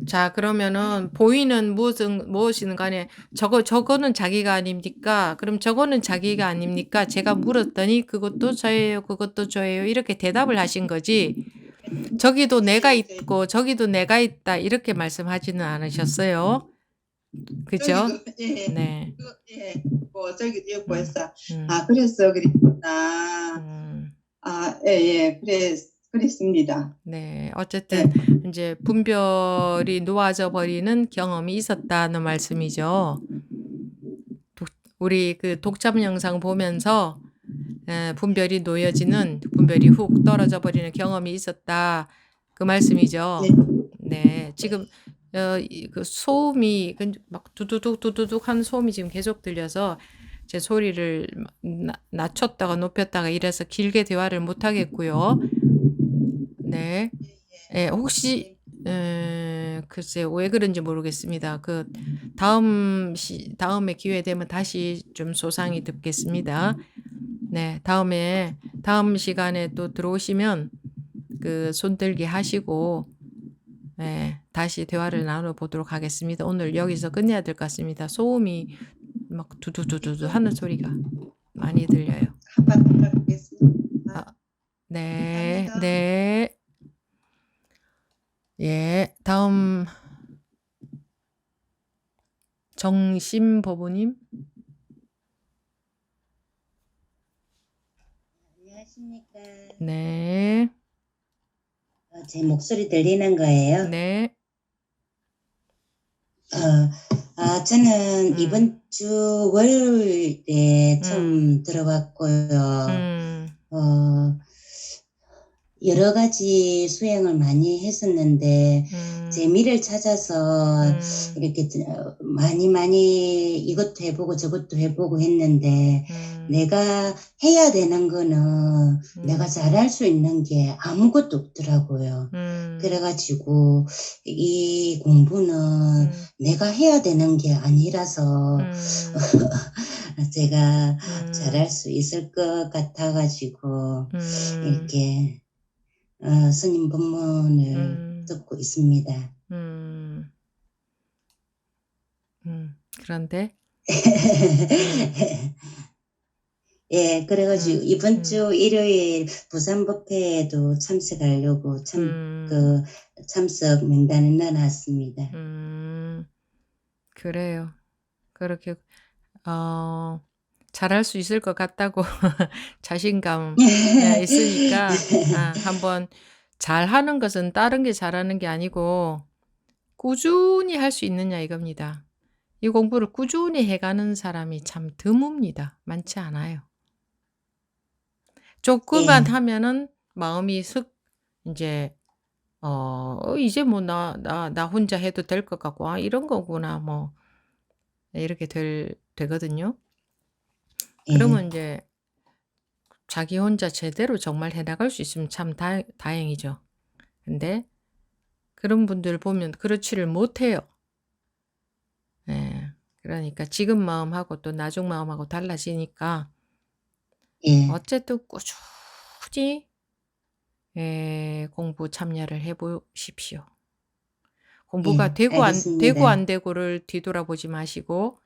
자 그러면은 보이는 무엇이든 간에 저거는 자기가 아닙니까? 그럼 저거는 자기가 아닙니까? 제가 물었더니 그것도 저예요. 그것도 저예요. 이렇게 대답을 하신 거지. 저기도 내가 있고 저기도 내가 있다 이렇게 말씀하지는 않으셨어요. 그죠? 예. 네. 예. 뭐 저기도 있고 해서 그래서 그랬구나. 예. 그랬습니다. 네. 어쨌든 이제 분별이 놓아져 버리는 경험이 있었다는 말씀이죠. 우리 그 독점 영상 보면서 분별이 놓여지는 분별이 훅 떨어져 버리는 경험이 있었다. 그 말씀이죠. 네. 지금 그 소음이 막 두두둑 하는 소음이 지금 계속 들려서 제 소리를 낮췄다가 높였다가 이래서 길게 대화를 못 하겠고요. 네. 혹시 글쎄요. 왜 그런지 모르겠습니다. 그 다음에 기회 되면 다시 좀 소상히 듣겠습니다. 네. 다음 시간에 또 들어오시면 그 손들기 하시고 다시 대화를 나눠보도록 하겠습니다. 오늘 여기서 끝내야 될 것 같습니다. 소음이 막 두두두두 하는 소리가 많이 들려요. 한번 부탁드리겠습니다. 네. 감사합니다. 네. 예. 다음 정심법우님. 안녕하십니까. 네. 제 목소리 들리는 거예요? 네. 저는 이번 주 월요일에 처음 들어봤고요. 여러 가지 수행을 많이 했었는데 재미를 찾아서 이렇게 많이 이것도 해보고 저것도 해보고 했는데 내가 해야 되는 거는 내가 잘할 수 있는 게 아무것도 없더라고요. 그래가지고 이 공부는 내가 해야 되는 게 아니라서 제가 잘할 수 있을 것 같아가지고 이렇게 스님 법문을 듣고 있습니다. 그런데 예, 그래가지고 이번 주 일요일 부산 법회에도 참석하려고 참석 명단에 넣어놨습니다. 그래요. 그렇게 잘할 수 있을 것 같다고 자신감 있으니까 한번 잘하는 것은 다른 게 잘하는 게 아니고 꾸준히 할 수 있느냐 이겁니다. 이 공부를 꾸준히 해가는 사람이 참 드뭅니다. 많지 않아요. 조금만 하면은 마음이 이제 이제 뭐 나 혼자 해도 될 것 같고 이런 거구나 뭐 이렇게 되거든요. 그러면 이제 자기 혼자 제대로 정말 해나갈 수 있으면 참 다행이죠. 근데 그런 분들 보면 그렇지를 못해요. 그러니까 지금 마음하고 또 나중 마음하고 달라지니까 어쨌든 꾸준히 공부 참여를 해보십시오. 공부가 되고 안 되고를 뒤돌아보지 마시고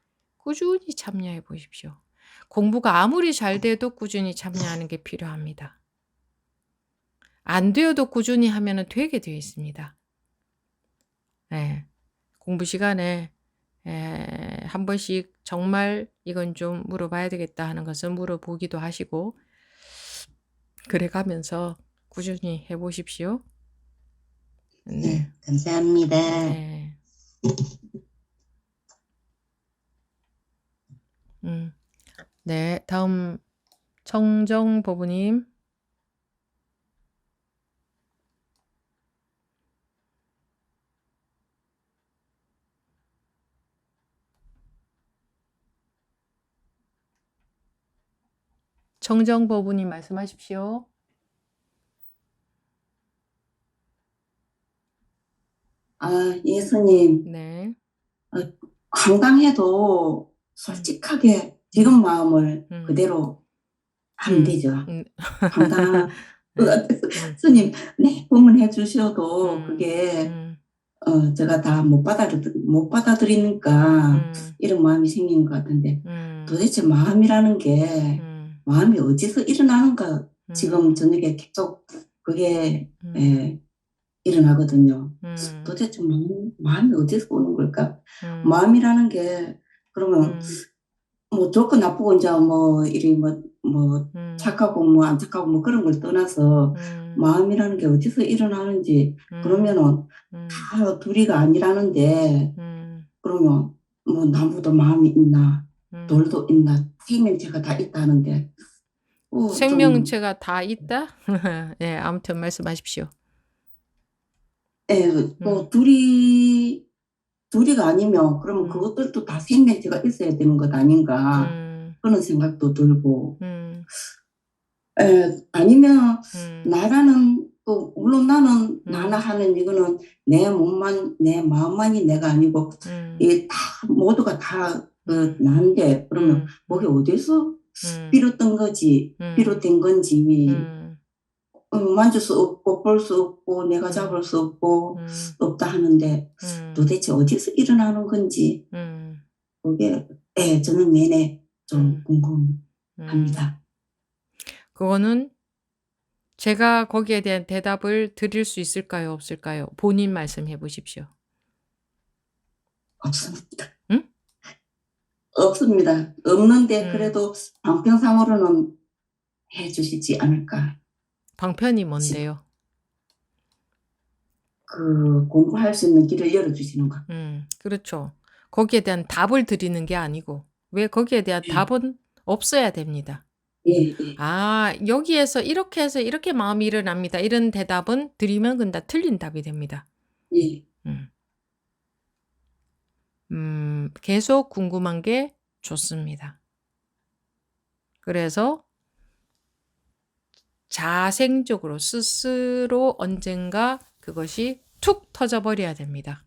꾸준히 참여해 보십시오. 공부가 아무리 잘 돼도 꾸준히 참여하는 게 필요합니다. 안 되어도 꾸준히 하면은 되게 되어 있습니다. 예. 공부 시간에 한 번씩 정말 이건 좀 물어봐야 되겠다 하는 것은 물어보기도 하시고 그래 가면서 꾸준히 해 보십시오. 네. 네, 감사합니다. 네. 네, 다음 청정보부님. 청정보부님 말씀하십시오. 예수님, 네. 건강해도 솔직하게 지금 마음을 그대로 하면 되죠. 건강, 스님, 네, 부문해 주셔도 그게, 제가 다 못 받아들이니까 이런 마음이 생긴 것 같은데, 도대체 마음이라는 게, 마음이 어디서 일어나는가, 지금 저녁에 계속 그게, 일어나거든요. 도대체 마음이 어디서 오는 걸까? 마음이라는 게, 그러면, 뭐, 좋고 나쁘고, 이제 뭐, 이리 뭐, 착하고 뭐, 안 착하고 뭐, 그런 걸 떠나서, 마음이라는 게 어디서 일어나는지, 그러면은, 다 둘이가 아니라는데, 그러면, 뭐, 나무도 마음이 있나, 돌도 있나, 생명체가 다 있다는데, 좀, 생명체가 다 있다? 네, 아무튼 말씀하십시오. 또 둘이가 아니면 그러면 그것들도 다 생명체가 있어야 되는 것 아닌가 그런 생각도 들고 아니면 나라는 또 물론 나는 나나 하는 이거는 내 마음만이 내가 아니고 이 다 모두가 다 나인데 그러면 그게 어디서 비롯된 건지 만질 수 없고 볼 수 없고 내가 잡을 수 없고 없다 하는데 도대체 어디서 일어나는 건지 그게 저는 내내 좀 궁금합니다. 그거는 제가 거기에 대한 대답을 드릴 수 있을까요? 없을까요? 본인 말씀해 보십시오. 없습니다. 응? 없습니다. 없는데 그래도 방편상으로는 해주시지 않을까. 방편이 뭔데요? 공부할 수 있는 길을 열어주시는 것. 그렇죠. 거기에 대한 답을 드리는 게 아니고 왜 거기에 대한 답은 없어야 됩니다. 예. 여기에서 이렇게 해서 이렇게 마음이 일어납니다. 이런 대답은 드리면 그건 다 틀린 답이 됩니다. 예. 계속 궁금한 게 좋습니다. 그래서 자생적으로 스스로 언젠가 그것이 툭 터져버려야 됩니다.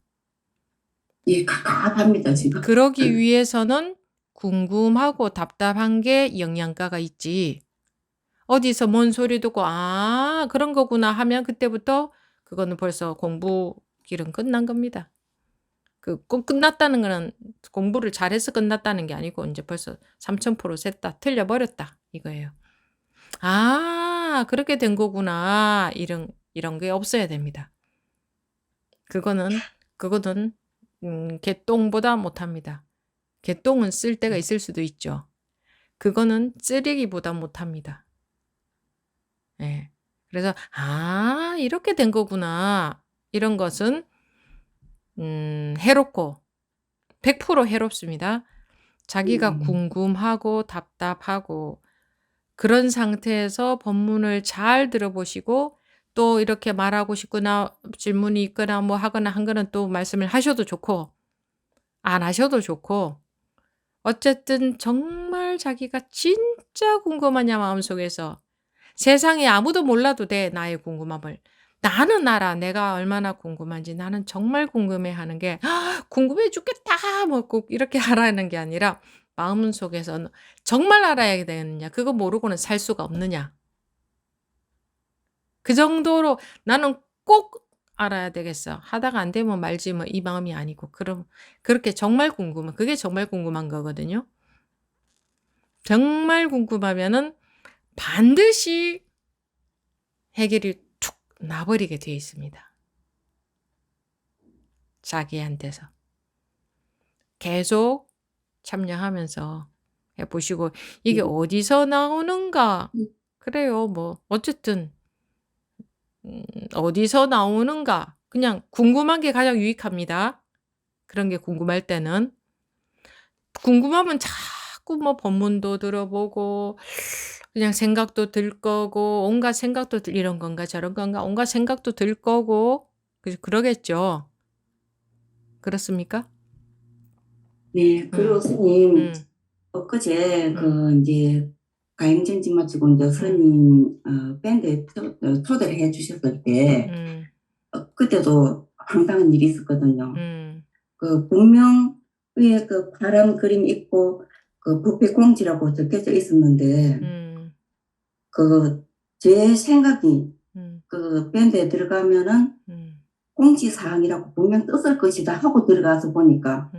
예, 갑갑합니다, 지금. 그러기 위해서는 궁금하고 답답한 게 영양가가 있지. 어디서 뭔 소리 듣고 그런 거구나 하면 그때부터 그거는 벌써 공부 길은 끝난 겁니다. 꼭 끝났다는 거는 공부를 잘해서 끝났다는 게 아니고 이제 벌써 3000% 셌다. 틀려버렸다. 이거예요. 그렇게 된 거구나. 이런 게 없어야 됩니다. 그거는 개똥보다 못합니다. 개똥은 쓸 때가 있을 수도 있죠. 그거는 쓰레기보다 못합니다. 예. 그래서 이렇게 된 거구나. 이런 것은 해롭고 100% 해롭습니다. 자기가 궁금하고 답답하고 그런 상태에서 법문을 잘 들어보시고 또 이렇게 말하고 싶거나 질문이 있거나 뭐 하거나 한 거는 또 말씀을 하셔도 좋고 안 하셔도 좋고 어쨌든 정말 자기가 진짜 궁금하냐 마음속에서 세상에 아무도 몰라도 돼 나의 궁금함을. 나는 알아. 내가 얼마나 궁금한지 나는 정말 궁금해하는 게 궁금해 죽겠다 뭐 꼭 이렇게 하라는 게 아니라 마음속에서 정말 알아야 되느냐 그거 모르고는 살 수가 없느냐 그 정도로 나는 꼭 알아야 되겠어. 하다가 안 되면 말지 뭐 이 마음이 아니고. 그럼 그렇게 정말 궁금한 그게 정말 궁금한 거거든요. 정말 궁금하면은 반드시 해결이 툭 나버리게 돼 있습니다. 자기한테서. 계속 참여하면서 해보시고 이게 어디서 나오는가? 그래요. 뭐 어쨌든 어디서 나오는가? 그냥 궁금한 게 가장 유익합니다. 그런 게 궁금할 때는. 궁금하면 자꾸 뭐 법문도 들어보고 그냥 생각도 들 거고 온갖 생각도 이런 건가 저런 건가 온갖 생각도 들 거고 그러겠죠. 그렇습니까? 네, 그리고 스님, 음, 엊그제 이제 가행정지 마치고 이제 스님 밴드에 초대를 해 주셨을 때 그때도 황당한 일이 있었거든요. 그 분명 위에 그 파란 그림 있고 그 부패 공지라고 적혀져 있었는데 그 제 생각이 그 밴드에 들어가면은 공지사항이라고 분명 떴을 것이다 하고 들어가서 보니까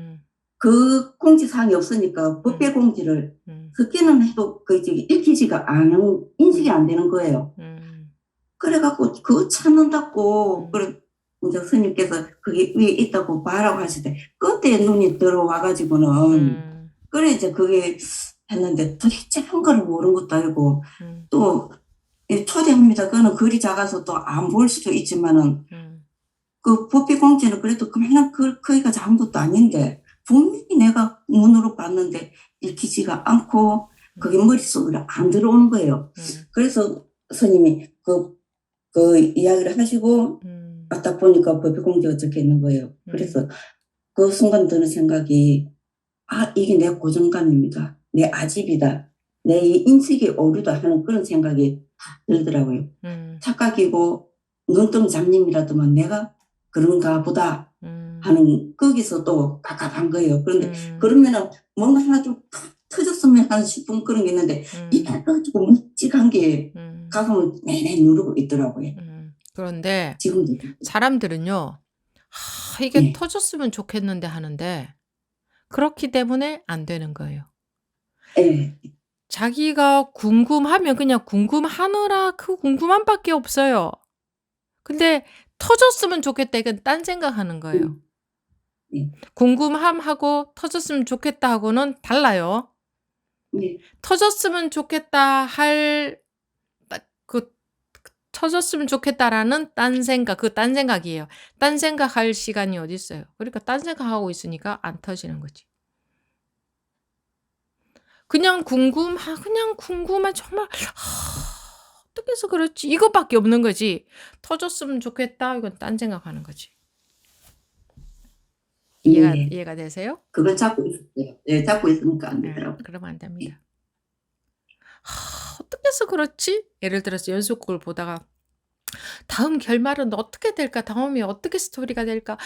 그 공지사항이 없으니까 부패 공지를 듣기는 해도 그 이제 읽히지가 않은 인식이 안 되는 거예요. 그래갖고 그거 찾는다고 그래 이제 스님께서 그게 위에 있다고 봐라고 하실 때 그때 눈이 들어와가지고는 그래 이제 그게 했는데 도대체 한글을 모르는 것도 아니고 또 초대합니다. 그거는 글이 작아서 또 안 볼 수도 있지만은 그 부패 공지는 그래도 그만한 크기가 작은 것도 아닌데 분명히 내가 눈으로 봤는데 읽히지가 않고 그게 머릿속으로 안 들어오는 거예요. 그래서 스님이 그 이야기를 하시고 딱 보니까 법의 공지가 적혀 있는 거예요. 그래서 그 순간 드는 생각이 이게 내 고정관념이다. 내 아집이다. 내 인식의 오류다 하는 그런 생각이 들더라고요. 착각이고 눈뜬 잡념이라더만 내가 그런가 보다 하는 거기서 또 갑갑한 거예요. 그런데 그러면은 뭔가 하나 좀 터졌으면 하는 싶은 그런 게 있는데 이게 가지고 묵직한 게 가슴을 내내 누르고 있더라고요. 그런데 지금도 사람들은요. 이게 네. 터졌으면 좋겠는데 하는데 그렇기 때문에 안 되는 거예요. 네. 자기가 궁금하면 그냥 궁금하느라 그 궁금함밖에 없어요. 근데 터졌으면 좋겠다 이건 딴 생각하는 거예요. 궁금함하고 터졌으면 좋겠다 하고는 달라요. 네. 터졌으면 좋겠다 터졌으면 좋겠다라는 딴 생각, 딴 생각이에요. 딴 생각할 시간이 어디 있어요. 그러니까 딴 생각하고 있으니까 안 터지는 거지. 그냥 궁금한 정말 어떻게 해서 그렇지 이것밖에 없는 거지. 터졌으면 좋겠다 이건 딴 생각하는 거지. 이해가 되세요? 그걸 잡고 있었어요. 네, 잡고 있으니까 안 되더라고요. 그러면 안 됩니다. 어떻게 해서 그렇지? 예를 들어서 연속극을 보다가 다음 결말은 어떻게 될까? 다음이 어떻게 스토리가 될까?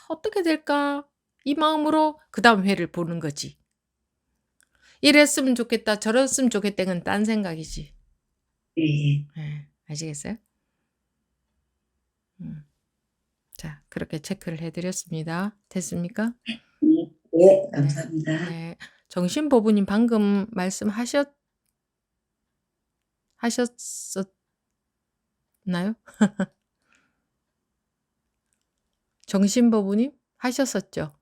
어떻게 될까? 이 마음으로 그 다음 회를 보는 거지. 이랬으면 좋겠다, 저랬으면 좋겠다는 딴 생각이지. 네, 아시겠어요? 자, 그렇게 체크를 해드렸습니다. 됐습니까? 네, 감사합니다. 네, 정신보부님 방금 말씀하셨나요? 정신보부님 하셨었죠?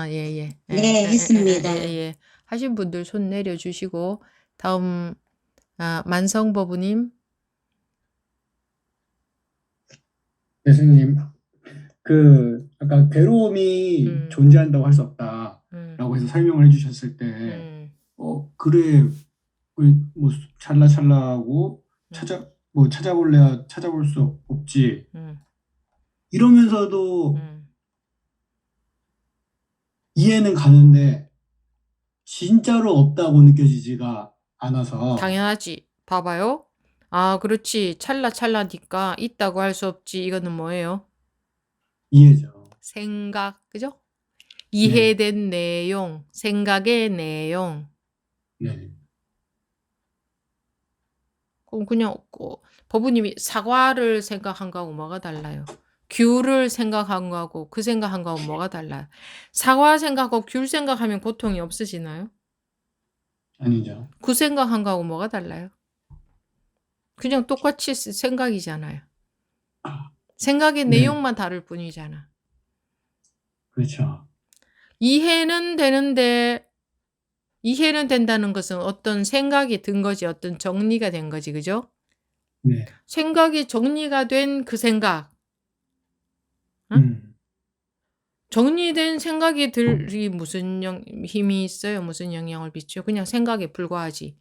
예. 네, 했습니다. 예. 하신 분들 손 내려주시고 다음 만성보부님. 네, 스님. 아까 괴로움이 존재한다고 할 수 없다라고 해서 설명을 해주셨을 때, 그래, 뭐 찰나찰나하고 찾아볼래야 찾아볼 수 없지. 이러면서도 이해는 가는데 진짜로 없다고 느껴지지가 않아서. 당연하지. 봐봐요. 그렇지. 찰나찰나니까 있다고 할 수 없지. 이거는 뭐예요? 이해죠. 생각, 그죠? 이해된 내용, 생각의 내용. 네. 그럼 그냥 법부님이 사과를 생각한 거하고 뭐가 달라요? 귤을 생각한 거하고 그 생각한 거하고 뭐가 달라요? 사과 생각하고 귤 생각하면 고통이 없으시나요? 아니죠. 그 생각한 거하고 뭐가 달라요? 그냥 똑같이 생각이잖아요. 생각의 네. 내용만 다를 뿐이잖아. 그렇죠. 이해는 되는데 이해는 된다는 것은 어떤 생각이 든 거지, 어떤 정리가 된 거지, 그죠? 네. 생각이 정리가 된 그 생각, 응? 음. 정리된 생각이 들이 무슨 힘이 있어요? 무슨 영향을 미쳐요? 그냥 생각에 불과하지.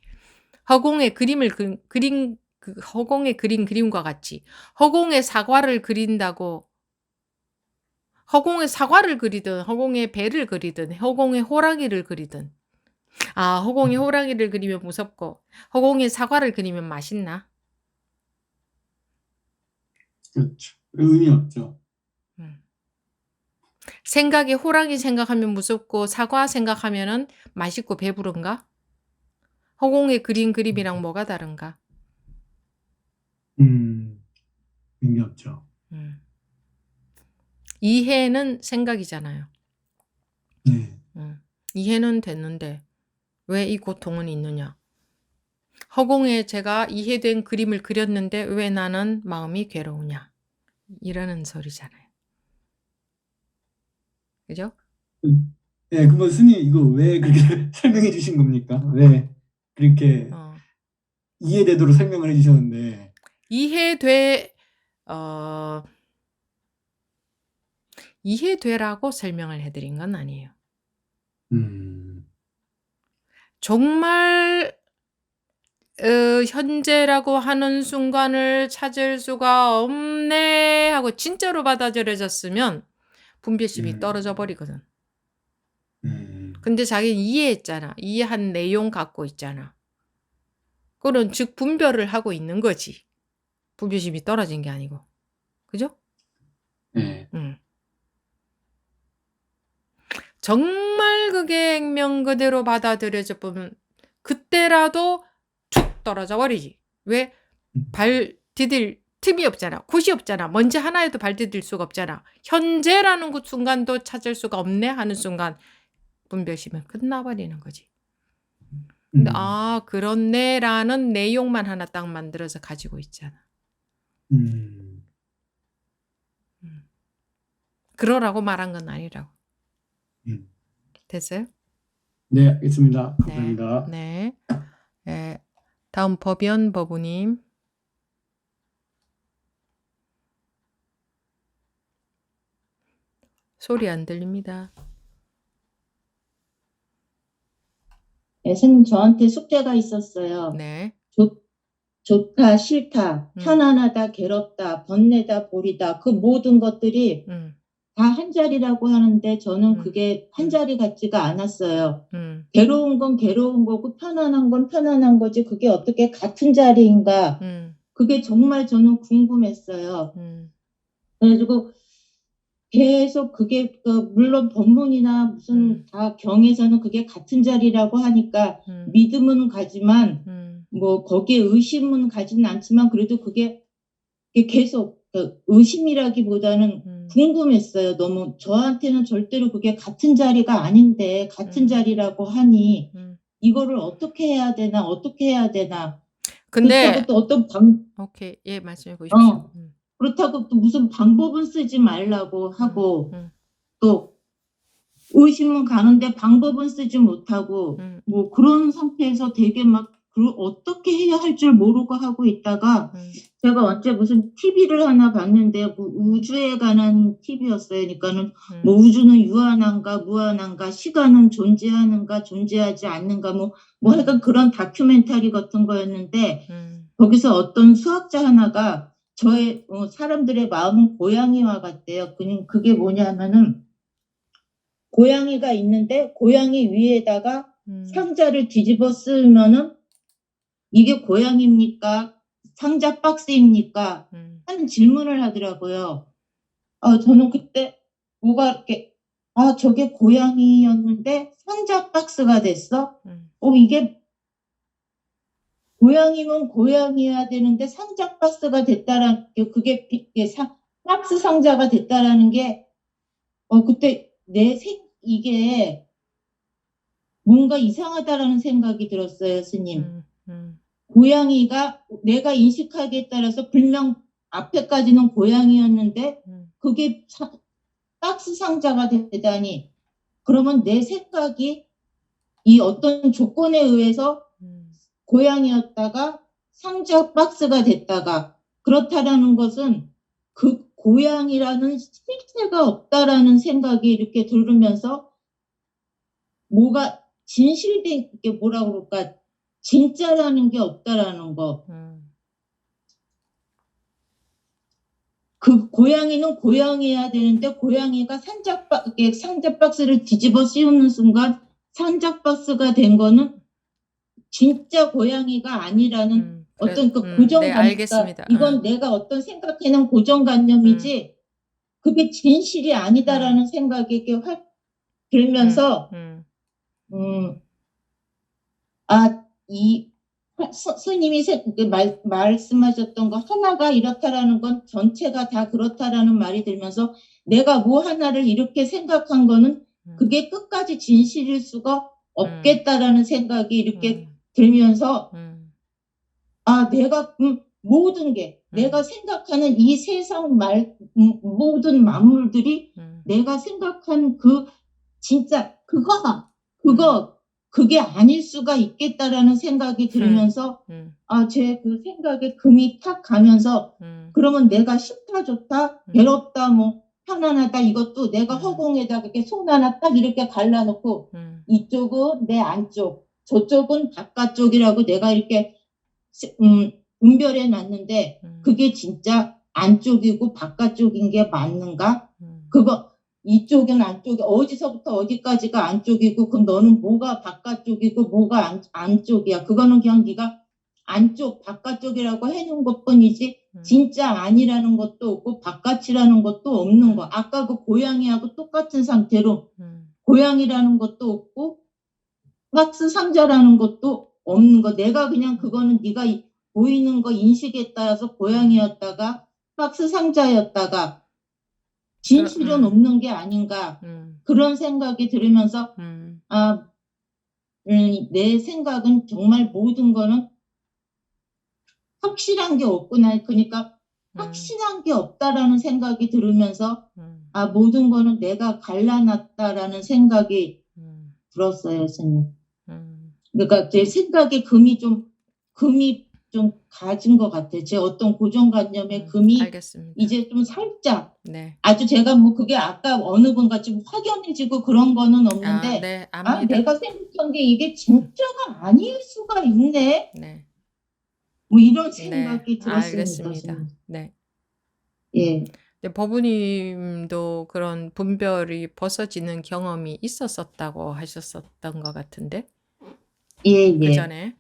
허공에 그림을 허공에 그린 그림과 같이 허공에 사과를 그린다고 허공에 사과를 그리든 허공에 배를 그리든 허공에 호랑이를 그리든 허공에 호랑이를 그리면 무섭고 허공에 사과를 그리면 맛있나? 그렇죠. 의미 없죠. 생각에 호랑이 생각하면 무섭고 사과 생각하면은 맛있고 배부른가? 허공에 그린 그림이랑 뭐가 다른가? 의미 없죠. 이해는 생각이잖아요. 네. 이해는 됐는데 왜 이 고통은 있느냐? 허공에 제가 이해된 그림을 그렸는데 왜 나는 마음이 괴로우냐? 이러는 소리잖아요. 그죠? 네, 그러면 스님 이거 왜 그렇게 설명해 주신 겁니까? 왜 그렇게 이해되도록 설명을 해주셨는데 이해되라고 설명을 해드린 건 아니에요. 음. 정말 현재라고 하는 순간을 찾을 수가 없네 하고 진짜로 받아들여졌으면 분별심이 떨어져 버리거든. 근데 자기는 이해했잖아. 이해한 내용 갖고 있잖아. 그건 즉 분별을 하고 있는 거지. 분별심이 떨어진 게 아니고. 그죠? 네. 정말 그게 액면 그대로 받아들여져 보면 그때라도 툭 떨어져 버리지. 왜? 발 디딜 틈이 없잖아. 곳이 없잖아. 먼지 하나에도 발 디딜 수가 없잖아. 현재라는 그 순간도 찾을 수가 없네 하는 순간 분별심은 끝나버리는 거지. 근데 그렇네라는 내용만 하나 딱 만들어서 가지고 있잖아. 그러라고 말한 건 아니라고. 됐어요? 네, 알겠습니다. 감사합니다. 네. 네. 다음 법연 법우님. 소리 안 들립니다. 네, 선생님 저한테 숙제가 있었어요. 네. 좋다, 싫다, 편안하다, 괴롭다, 번뇌다, 보리다 그 모든 것들이 다 한 자리라고 하는데 저는 그게 한 자리 같지가 않았어요. 괴로운 건 괴로운 거고 편안한 건 편안한 거지 그게 어떻게 같은 자리인가 그게 정말 저는 궁금했어요. 그래가지고 계속 그게 물론 법문이나 무슨 다 경에서는 그게 같은 자리라고 하니까 믿음은 가지만 뭐 거기에 의심은 가지는 않지만 그래도 그게 계속 의심이라기보다는 궁금했어요. 너무 저한테는 절대로 그게 같은 자리가 아닌데 같은 자리라고 하니 이거를 어떻게 해야 되나 근데 그렇다고 또 어떤 오케이. 예, 말씀해 보십시오. 그렇다고 또 무슨 방법은 쓰지 말라고 하고 또 의심은 가는데 방법은 쓰지 못하고 뭐 그런 상태에서 되게 막 어떻게 해야 할 줄 모르고 하고 있다가 제가 언제 무슨 TV를 하나 봤는데 뭐 우주에 관한 TV였어요. 그러니까는 뭐 우주는 유한한가 무한한가 시간은 존재하는가 존재하지 않는가 뭐 약간 그런 다큐멘터리 같은 거였는데 거기서 어떤 수학자 하나가 저의 사람들의 마음은 고양이와 같대요. 그게 뭐냐면은 고양이가 있는데 고양이 위에다가 상자를 뒤집어 쓰면은 이게 고양이입니까? 상자 박스입니까? 하는 질문을 하더라고요. 저는 그때 뭐가 이렇게 저게 고양이였는데 상자 박스가 됐어? 이게 고양이면 고양이여야 되는데 상자박스가 됐다라는 게 그게 박스 상자가 됐다라는 게 그때 이게 뭔가 이상하다라는 생각이 들었어요, 스님. 고양이가 내가 인식하기에 따라서 분명 앞에까지는 고양이였는데 그게 박스 상자가 되다니 그러면 내 생각이 이 어떤 조건에 의해서 고양이였다가 상자 박스가 됐다가 그렇다라는 것은 그 고양이라는 실체가 없다라는 생각이 이렇게 들으면서 뭐가 진실된 게 뭐라 그럴까 진짜라는 게 없다라는 거. 그 고양이는 고양이여야 되는데 고양이가 상자 박스를 뒤집어 씌우는 순간 상자 박스가 된 거는 진짜 고양이가 아니라는 어떤 그 네, 고정관념, 알겠습니다. 이건 내가 어떤 생각해낸 고정관념이지 그게 진실이 아니다라는 생각이 이렇게 확 들면서 스님이 말씀하셨던 거 하나가 이렇다라는 건 전체가 다 그렇다라는 말이 들면서 내가 뭐 하나를 이렇게 생각한 거는 그게 끝까지 진실일 수가 없겠다라는 생각이 이렇게 들면서 내가 모든 게 내가 생각하는 이 세상 모든 만물들이 내가 생각한 그 진짜 그게 아닐 수가 있겠다라는 생각이 들면서 제 그 생각에 금이 탁 가면서 그러면 내가 싫다 좋다 괴롭다 뭐 편안하다 이것도 내가 허공에다가 이렇게 손 하나 딱 이렇게 갈라놓고 이쪽은 내 안쪽 저쪽은 바깥쪽이라고 내가 이렇게 분별해 놨는데 그게 진짜 안쪽이고 바깥쪽인 게 맞는가? 그거 이쪽은 안쪽이 어디서부터 어디까지가 안쪽이고 그럼 너는 뭐가 바깥쪽이고 뭐가 안쪽이야. 그거는 그냥 네가 안쪽 바깥쪽이라고 해놓은 것뿐이지 진짜 아니라는 것도 없고 바깥이라는 것도 없는 거. 아까 그 고양이하고 똑같은 상태로 고양이라는 것도 없고 박스 상자라는 것도 없는 거. 내가 그냥 그거는 네가 보이는 거 인식에 따라서 고양이였다가 박스 상자였다가 진실은 없는 게 아닌가 그런 생각이 들으면서 내 생각은 정말 모든 거는 확실한 게 없구나. 그러니까 확실한 게 없다라는 생각이 들으면서 모든 거는 내가 갈라놨다라는 생각이 들었어요, 스님. 그러니까 제 생각에 금이 좀 가진 것 같아요. 제 어떤 고정관념의 금이 알겠습니다. 이제 좀 살짝 네. 아주 제가 뭐 그게 아까 어느 분 같이 뭐 확연해지고 그런 거는 없는데 네, 압니다. 내가 생각한 게 이게 진짜가 아닐 수가 있네. 네, 뭐 이런 네, 생각이 들었습니다. 알겠습니다. 스님. 네. 예. 근데 법우님도 그런 분별이 벗어지는 경험이 있었었다고 하셨었던 것 같은데 예, 그 예. 전에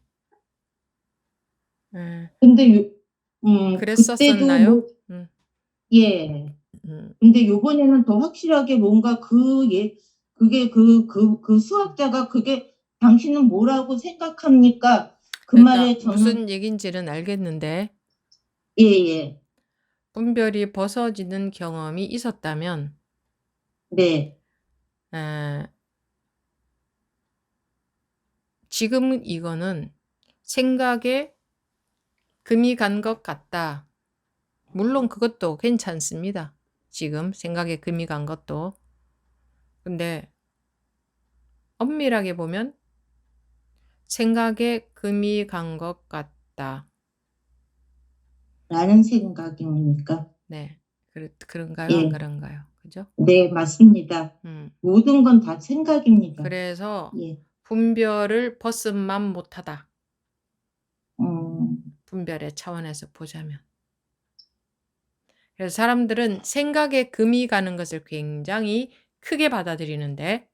근데 그때도 그랬었었나요? 뭐 예. 근데 요번에는 더 확실하게 뭔가 그게 그 수학자가 그게 당신은 뭐라고 생각합니까? 그 그러니까 말에 저는 무슨 얘긴지는 알겠는데 예, 예. 분별이 벗어지는 경험이 있었다면 네. 지금 이거는 생각에 금이 간 것 같다. 물론 그것도 괜찮습니다. 지금 생각에 금이 간 것도. 근데 엄밀하게 보면 생각에 금이 간 것 같다. 라는 생각입니까? 네. 그런가요? 안 예. 그런가요? 그죠? 네, 맞습니다. 모든 건 다 생각입니다. 그래서 예. 분별을 벗음만 못하다. 음, 분별의 차원에서 보자면. 그래서 사람들은 생각에 금이 가는 것을 굉장히 크게 받아들이는데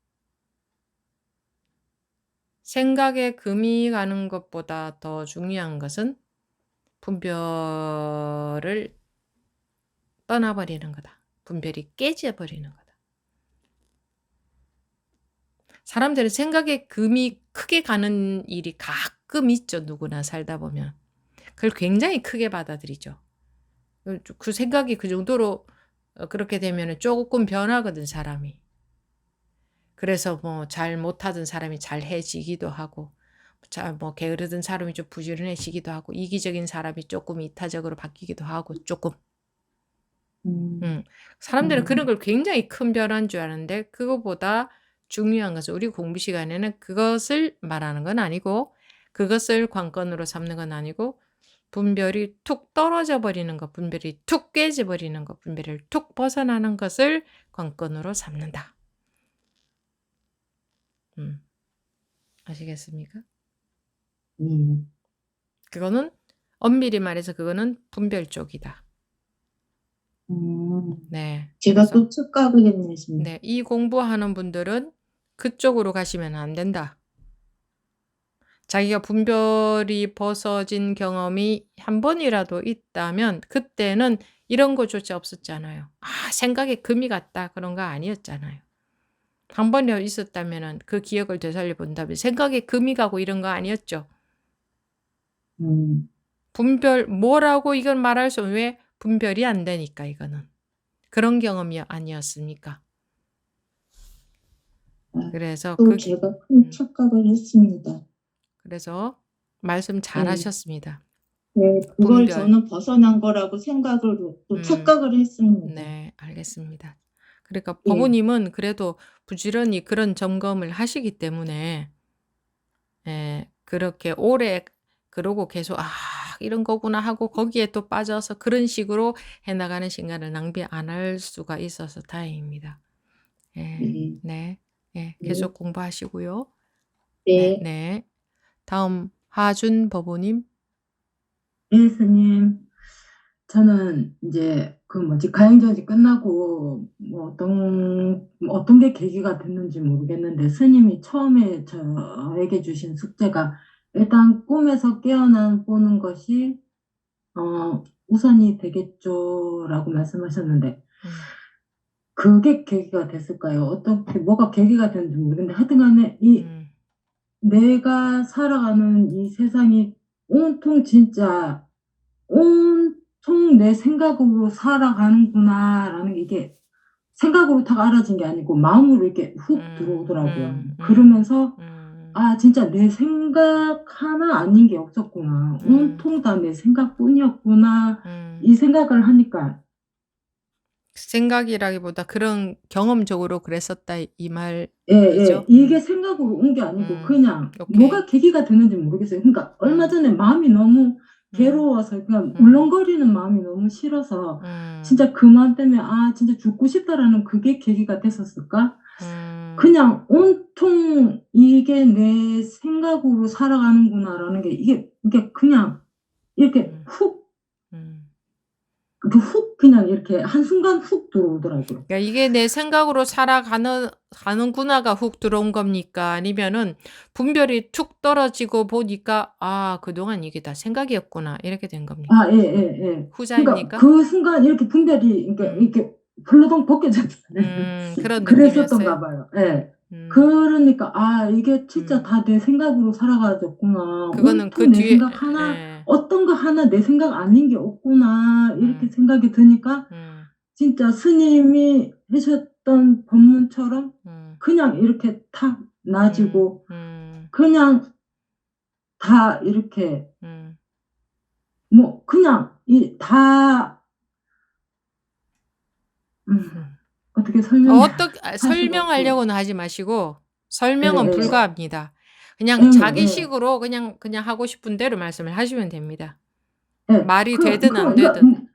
생각에 금이 가는 것보다 더 중요한 것은 분별을 떠나버리는 거다. 분별이 깨져버리는 거다. 사람들은 생각에 금이 크게 가는 일이 가끔 가끔 있죠. 누구나 살다 보면. 그걸 굉장히 크게 받아들이죠. 그 생각이 그 정도로 그렇게 되면 조금 변하거든, 사람이. 그래서 뭐 잘 못하던 사람이 잘해지기도 하고, 뭐 게으르던 사람이 좀 부지런해지기도 하고, 이기적인 사람이 조금 이타적으로 바뀌기도 하고, 조금. 사람들은 그런 걸 굉장히 큰 변화인 줄 아는데, 그거보다 중요한 것은 우리 공부 시간에는 그것을 말하는 건 아니고, 그것을 관건으로 삼는 건 아니고, 분별이 툭 떨어져 버리는 것, 분별이 툭 깨져 버리는 것, 분별을 툭 벗어나는 것을 관건으로 삼는다. 아시겠습니까? 그거는 엄밀히 말해서 그거는 분별 쪽이다. 네. 제가 그래서 또 착각을 했습니다. 네, 이 공부하는 분들은 그쪽으로 가시면 안 된다. 자기가 분별이 벗어진 경험이 한 번이라도 있다면 그때는 이런 거조차 없었잖아요. 생각에 금이 갔다 그런 거 아니었잖아요. 한 번이라도 있었다면 그 기억을 되살려 본다면 생각에 금이 가고 이런 거 아니었죠. 분별 뭐라고 이걸 말할 수 없는 왜 분별이 안 되니까 이거는. 그런 경험이 아니었습니까? 그래서 또 제가 큰 착각을 했습니다. 그래서 말씀 잘 하셨습니다. 네, 그걸 분별. 저는 벗어난 거라고 생각을 또 착각을 했습니다. 네, 알겠습니다. 그러니까 예. 법우님은 그래도 부지런히 그런 점검을 하시기 때문에 그렇게 오래 그러고 계속 이런 거구나 하고 거기에 또 빠져서 그런 식으로 해나가는 시간을 낭비 안 할 수가 있어서 다행입니다. 네, 계속 공부하시고요. 네. 네. 다음 하준 법우님. 네, 스님. 저는 이제 가행전이 끝나고 뭐 어떤 게 계기가 됐는지 모르겠는데 스님이 처음에 저에게 주신 숙제가 일단 꿈에서 깨어나 보는 것이 우선이 되겠죠라고 말씀하셨는데 그게 계기가 됐을까요? 어떻게 뭐가 계기가 됐는지 모르겠는데 하여튼간에 내가 살아가는 이 세상이 온통 내 생각으로 살아가는구나라는 게 이게 생각으로 딱 알아진 게 아니고 마음으로 이렇게 훅 들어오더라고요. 그러면서 진짜 내 생각 하나 아닌 게 없었구나. 온통 다 내 생각뿐이었구나. 이 생각을 하니까 생각이라기보다 그런 경험적으로 그랬었다 이 말이죠. 이게 생각으로 온 게 아니고 그냥 오케이. 뭐가 계기가 됐는지 모르겠어요. 그러니까 얼마 전에 마음이 너무 괴로워서 그냥 울렁거리는 마음이 너무 싫어서 진짜 그 마음 때문에 진짜 죽고 싶다라는 그게 계기가 됐었을까? 그냥 온통 이게 내 생각으로 살아가는구나라는 게 이게 그냥 이렇게 훅 그냥 이렇게 한순간 훅 들어오더라고요. 그러니까 이게 내 생각으로 가는구나가 훅 들어온 겁니까? 아니면은 분별이 툭 떨어지고 보니까 그동안 이게 다 생각이었구나 이렇게 된 겁니까? 예. 후자입니까? 그러니까 그 순간 이렇게 분별이 이렇게 불러덩 벗겨졌어요. 그런 그랬었던가 느낌이었어요. 봐요. 예. 그러니까 이게 진짜 다 내 생각으로 살아가졌구나. 그거는 그 온통 내 뒤에 생각 하나 어떤 거 하나 내 생각 아닌 게 없구나 이렇게 생각이 드니까 진짜 스님이 하셨던 법문처럼 그냥 이렇게 탁 놔지고 그냥 다 이렇게 뭐 그냥 어떻게 설명하려고는 하지 마시고 설명은 예. 불가합니다. 그냥 자기 식으로 그냥 하고 싶은 대로 말씀을 하시면 됩니다. 말이 되든 안 되든.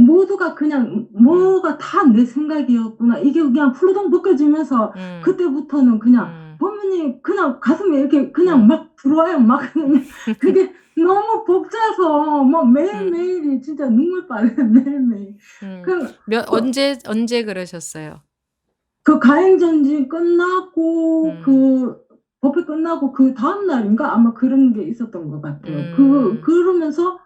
모두가 그냥 뭐가 다 내 생각이었구나. 이게 그냥 훌러덩 벗겨지면서 그때부터는 그냥 법문이 그냥 가슴에 이렇게 그냥 막 들어와요. 막 그게 너무 벅차서 막 매일매일이 진짜 눈물 빨아요. 매일매일. 언제 그러셨어요? 그 가행전지 끝나고 그 법회 끝나고 그 다음 날인가 아마 그런 게 있었던 것 같아요. 그러면서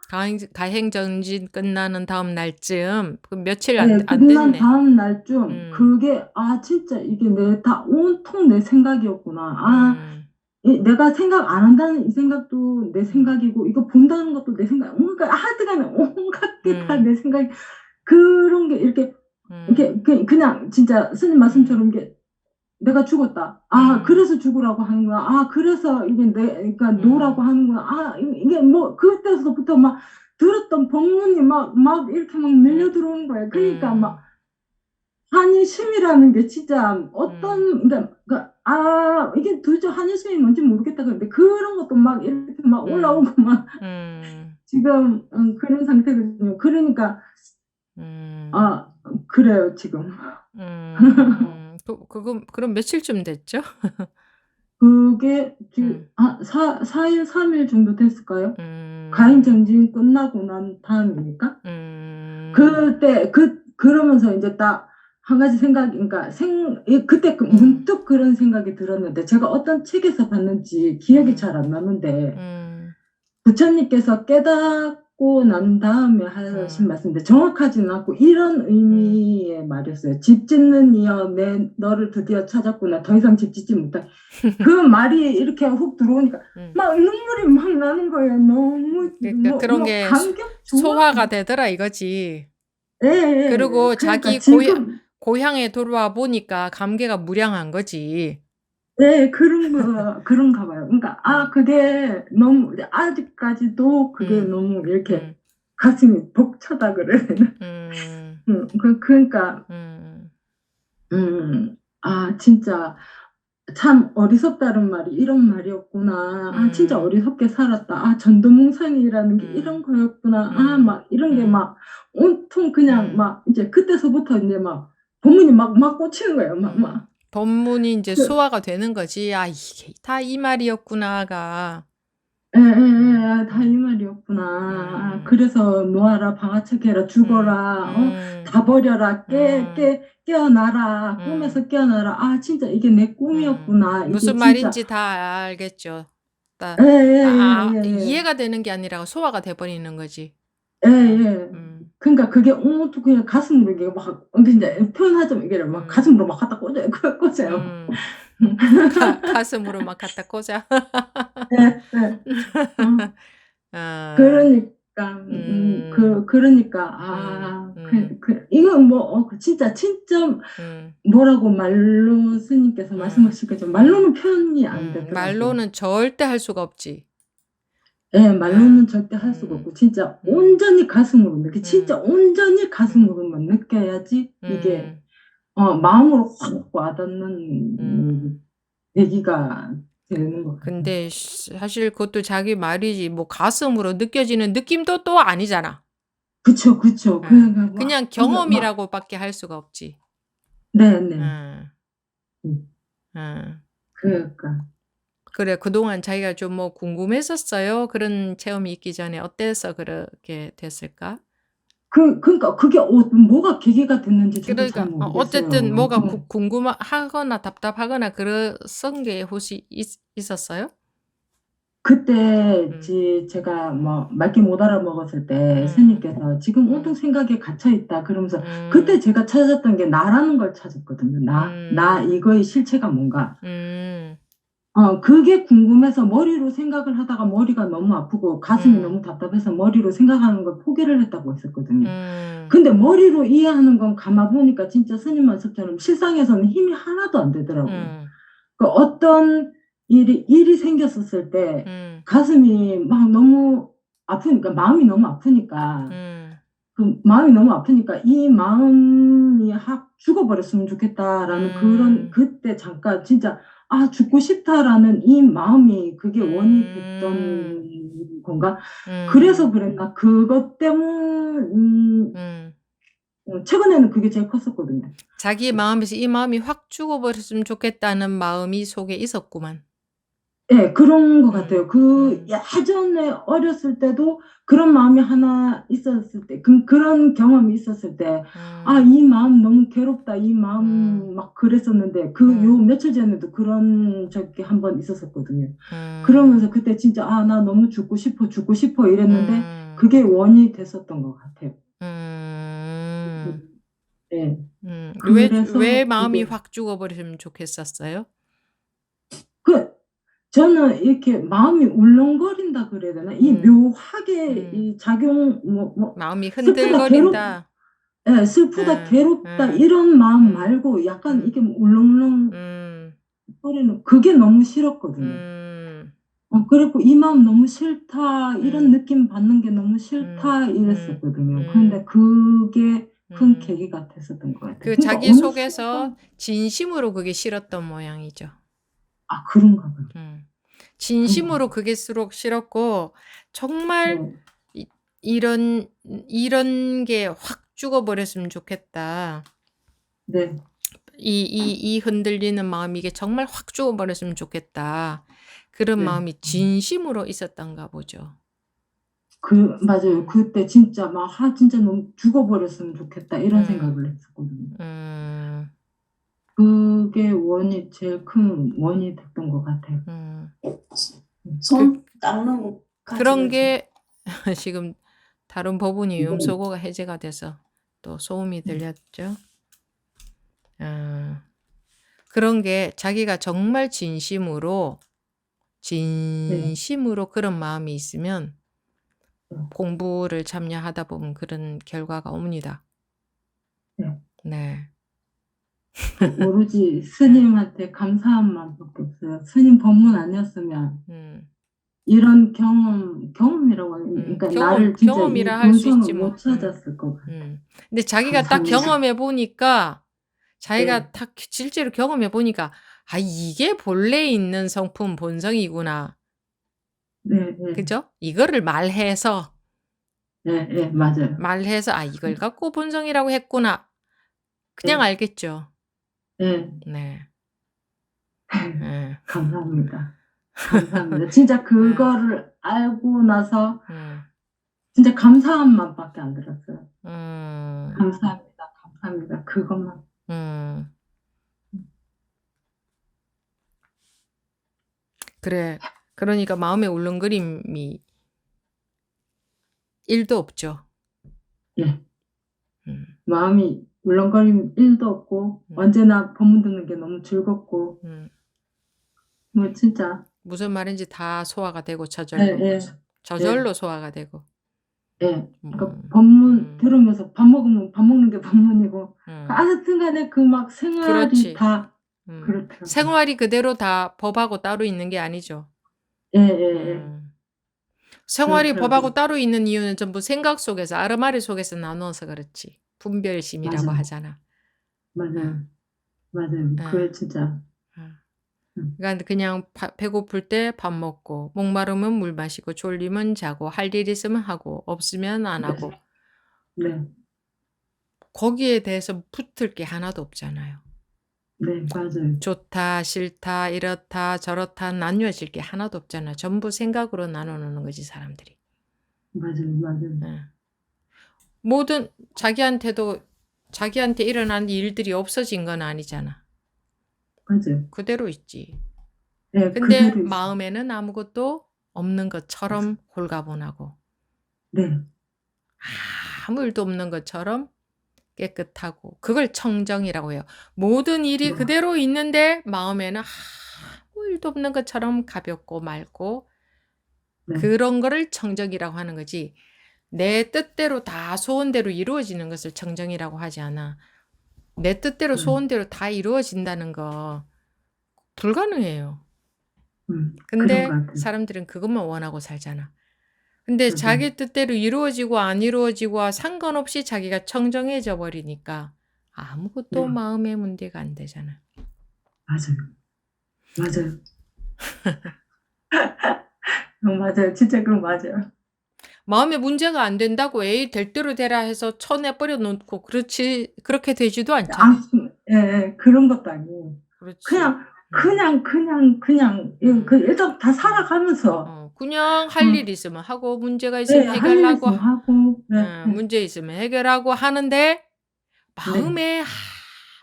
가행전진 끝나는 다음 날쯤 그 며칠 네, 안 끝난 됐네. 다음 날쯤 그게 진짜 이게 온통 내 생각이었구나. 내가 생각 안 한다는 이 생각도 내 생각이고, 이거 본다는 것도 내 생각, 뭔가 하여튼간에 온갖 게 다 내 생각이, 그런 게 이렇게, 그냥 진짜 스님 말씀처럼 이게 내가 죽었다. 그래서 죽으라고 하는구나. 그래서 이게 그러니까 노라고 하는구나. 이게 뭐, 그때서부터 막 들었던 법문이 막 이렇게 막 밀려 들어오는 거예요. 그러니까 막, 한일심이라는 게 진짜 이게 도대체 한일심이 뭔지 모르겠다. 그런데 그런 것도 막 이렇게 막 올라오고 막 지금 그런 상태거든요. 그러니까, 그래요, 지금. 그럼 며칠쯤 됐죠? 그게 지금 4일, 3일 정도 됐을까요? 가인 정진 끝나고 난 다음이니까. 그때 그러면서 이제 딱 한 가지 생각이, 그러니까 그때 문득 그런 생각이 들었는데, 제가 어떤 책에서 봤는지 기억이 잘 안 나는데, 부처님께서 깨닫고 난 다음에 하신 말씀인데 정확하지는 않고 이런 의미의 말이었어요. 집 짓는 이여 너를 드디어 찾았구나. 더 이상 집 짓지 못해. 그 말이 이렇게 훅 들어오니까 막 눈물이 막 나는 거예요. 너무 그러니까 그런 게 감격 소화가 되더라 이거지. 예. 그리고 그러니까 자기 지금 고향에 돌아와 보니까 감개가 무량한 거지. 네, 그런가 봐요. 그러니까, 그게 너무, 아직까지도 그게 너무 이렇게 가슴이 벅차다 그래야 되나? 그러니까, 진짜 참 어리석다는 말이 이런 말이었구나. 진짜 어리석게 살았다. 전도몽산이라는 게 이런 거였구나. 막 이런 게 막 온통 그냥 막 이제 그때서부터 이제 막 본문이 막 꽂히는 거예요. 막. 법문이 이제 소화가 되는 거지. 이게 다 이 말이었구나가. 다 이 말이었구나. 그래서 놓아라, 방아책해라, 죽어라, 다 버려라, 깨어나라, 꿈에서 깨어나라. 진짜 이게 내 꿈이었구나. 무슨 이게 말인지 진짜. 다 알겠죠. 예. 이해가 되는 게 아니라 소화가 돼버리는 거지. 예. 그러니까 그게 또 그냥 가슴으로 이게 막, 이제 표현하자면 이게 막 가슴으로 막 갖다 꽂아요. 가슴으로 막 갖다 꽂아. 네. 그러니까 이건 뭐 진짜 뭐라고 말로 스님께서 말씀하실 거죠. 말로는 표현이 안 되더라고요. 말로는 절대 할 수가 없지. 네, 말로는 절대 할 수가 없고 진짜 온전히 가슴으로 진짜 온전히 가슴으로만 느껴야지 이게 마음으로 확 와닿는 얘기가 되는 것 같아요. 근데 사실 그것도 자기 말이지 뭐 가슴으로 느껴지는 느낌도 또 아니잖아. 그쵸. 그냥 경험이라고밖에 할 수가 없지. 네. 그러니까. 그래, 그동안 자기가 좀 뭐 궁금했었어요. 그런 체험이 있기 전에 어때서 그렇게 됐을까? 그러니까 그게 뭐가 계기가 됐는지 저도 잘 그러니까 모르겠어요. 어쨌든 뭐가 궁금하거나 답답하거나 그런 게 혹시 있었어요? 그때 제가 뭐 말귀 못 알아먹었을 때 스님께서 지금 온통 생각에 갇혀 있다 그러면서 그때 제가 찾았던 게 나라는 걸 찾았거든요. 나 이거의 실체가 뭔가. 그게 궁금해서 머리로 생각을 하다가 머리가 너무 아프고 가슴이 너무 답답해서 머리로 생각하는 걸 포기를 했다고 했었거든요. 근데 머리로 이해하는 건 가만 보니까 진짜 스님 말씀처럼 실상에서는 힘이 하나도 안 되더라고요. 어떤 일이 생겼었을 때 가슴이 막 너무 아프니까 마음이 너무 아프니까 이 마음이 확 죽어버렸으면 좋겠다라는 그때 잠깐 진짜 죽고 싶다라는 이 마음이 그게 원이 됐던 건가? 그래서 그랬나? 그것 때문에 최근에는 그게 제일 컸었거든요. 자기 마음에서 이 마음이 확 죽어버렸으면 좋겠다는 마음이 속에 있었구만. 네, 그런 것 같아요. 예전에 어렸을 때도 그런 마음이 하나 있었을 때, 그런 경험이 있었을 때, 이 마음 너무 괴롭다, 이 마음 막 그랬었는데, 요 며칠 전에도 그런 적이 한 번 있었었거든요. 그러면서 그때 진짜, 나 너무 죽고 싶어 이랬는데, 그게 원이 됐었던 것 같아요. 네. 왜 마음이 확 죽어버렸으면 좋겠었어요? 저는 이렇게 마음이 울렁거린다 그래야 되나? 이 묘하게 음. 이 작용, 마음이 슬프다, 흔들거린다. 예, 슬프다, 괴롭다, 음. 이런 마음 말고 약간 이게 울렁울렁 거리는 그게 너무 싫었거든요. 그리고 이 마음 너무 싫다, 이런 느낌 받는 게 너무 싫다, 이랬었거든요. 근데 그게 큰 계기가 됐었던 것 같아요. 그 그러니까 자기 어느 속에서 순간, 진심으로 그게 싫었던 모양이죠. 그런가 봐요. 진심으로 그게 싫었고, 정말 네. 이런 게 확 죽어버렸으면 좋겠다. 네. 이 흔들리는 마음이 이게 정말 확 죽어버렸으면 좋겠다. 그런 네. 마음이 진심으로 있었던가 보죠. 맞아요. 그때 진짜 진짜 너무 죽어버렸으면 좋겠다, 이런 생각을 했었거든요. 그게 제일 큰 원인이 됐던 것 같아요. 손 닦는 거 그런 게 지금 다른 법원이 음소거가 해제가 돼서 또 소음이 들렸죠. 그런 게 자기가 정말 진심으로 그런 마음이 있으면 공부를 참여하다 보면 그런 결과가 옵니다. 네. 오로지 스님한테 감사한 마음밖에 없어요. 스님 법문 아니었으면 이런 경험이라고 하는, 그러니까 나를 진짜 이 경험이라 할 수 있지 본성을 뭐. 못 찾았을 것 같아요. 근데 자기가 딱 감사합니다. 경험해 보니까 자기가 네. 딱 실제로 경험해 보니까 이게 본래 있는 성품 본성이구나. 네. 그죠? 이거를 말해서 네, 맞아요. 이걸 갖고 본성이라고 했구나. 그냥 알겠죠. 네. 네. 감사합니다. 감사합니다. 진짜 그거를 알고 나서 진짜 감사한 마음밖에 안 들었어요. 감사합니다. 그것만. 그래. 그러니까 마음의 울렁거림이 1도 없죠. 예. 마음이 울렁거림 1도 없고 언제나 법문 듣는 게 너무 즐겁고 진짜 무슨 말인지 다 소화가 되고 저절로. 예. 저절로 소화가 되고. 예. 그러니까 법문 들으면서 밥 먹으면 밥 먹는 게 법문이고 하여튼간에 그 막 생활이 그렇지. 다 그렇더라고요. 생활이 그대로 다 법하고 따로 있는 게 아니죠. 예. 생활이 그렇더라고요. 법하고 따로 있는 이유는 전부 생각 속에서 아르마리 속에서 나누어서 그렇지. 분별심이라고 맞아요. 하잖아. 맞아요. 그게 진짜. 그러니까 그냥 배고플 때 밥 먹고 목마르면 물 마시고 졸리면 자고 할 일 있으면 하고 없으면 안 하고 네. 거기에 대해서 붙을 게 하나도 없잖아요. 네, 맞아요. 좋다 싫다 이렇다 저렇다 나뉘어질 게 하나도 없잖아. 전부 생각으로 나눠놓는 거지 사람들이. 맞아요. 모든 자기한테 일어난 일들이 없어진 건 아니잖아. 맞아요. 그대로 있지. 네, 근데 그대로 있어요. 마음에는 아무것도 없는 것처럼 홀가분하고 네. 아무 일도 없는 것처럼 깨끗하고 그걸 청정이라고 해요. 모든 일이 그대로 있는데 마음에는 아무 일도 없는 것처럼 가볍고 맑고 그런 거를 청정이라고 하는 거지. 내 뜻대로 다 소원대로 이루어지는 것을 청정이라고 하지 않아. 내 뜻대로 소원대로 다 이루어진다는 거 불가능해요. 근데 그런 것 같아요. 사람들은 그것만 원하고 살잖아. 근데 자기 뜻대로 이루어지고 안 이루어지고와 상관없이 자기가 청정해져 버리니까 아무것도 마음의 문제가 안 되잖아. 맞아요. 맞아요. 진짜 그건 맞아요. 마음의 문제가 안 된다고 에이 될 대로 되라 해서 쳐내 버려 놓고 그렇게 되지도 않잖아. 예, 그런 것도 아니에요. 그렇지. 그냥 일단 다 살아가면서 그냥 할 일 있으면 하고 문제가 있으면 할 일 해결하고 있으면 하고 문제 있으면 해결하고 하는데 마음에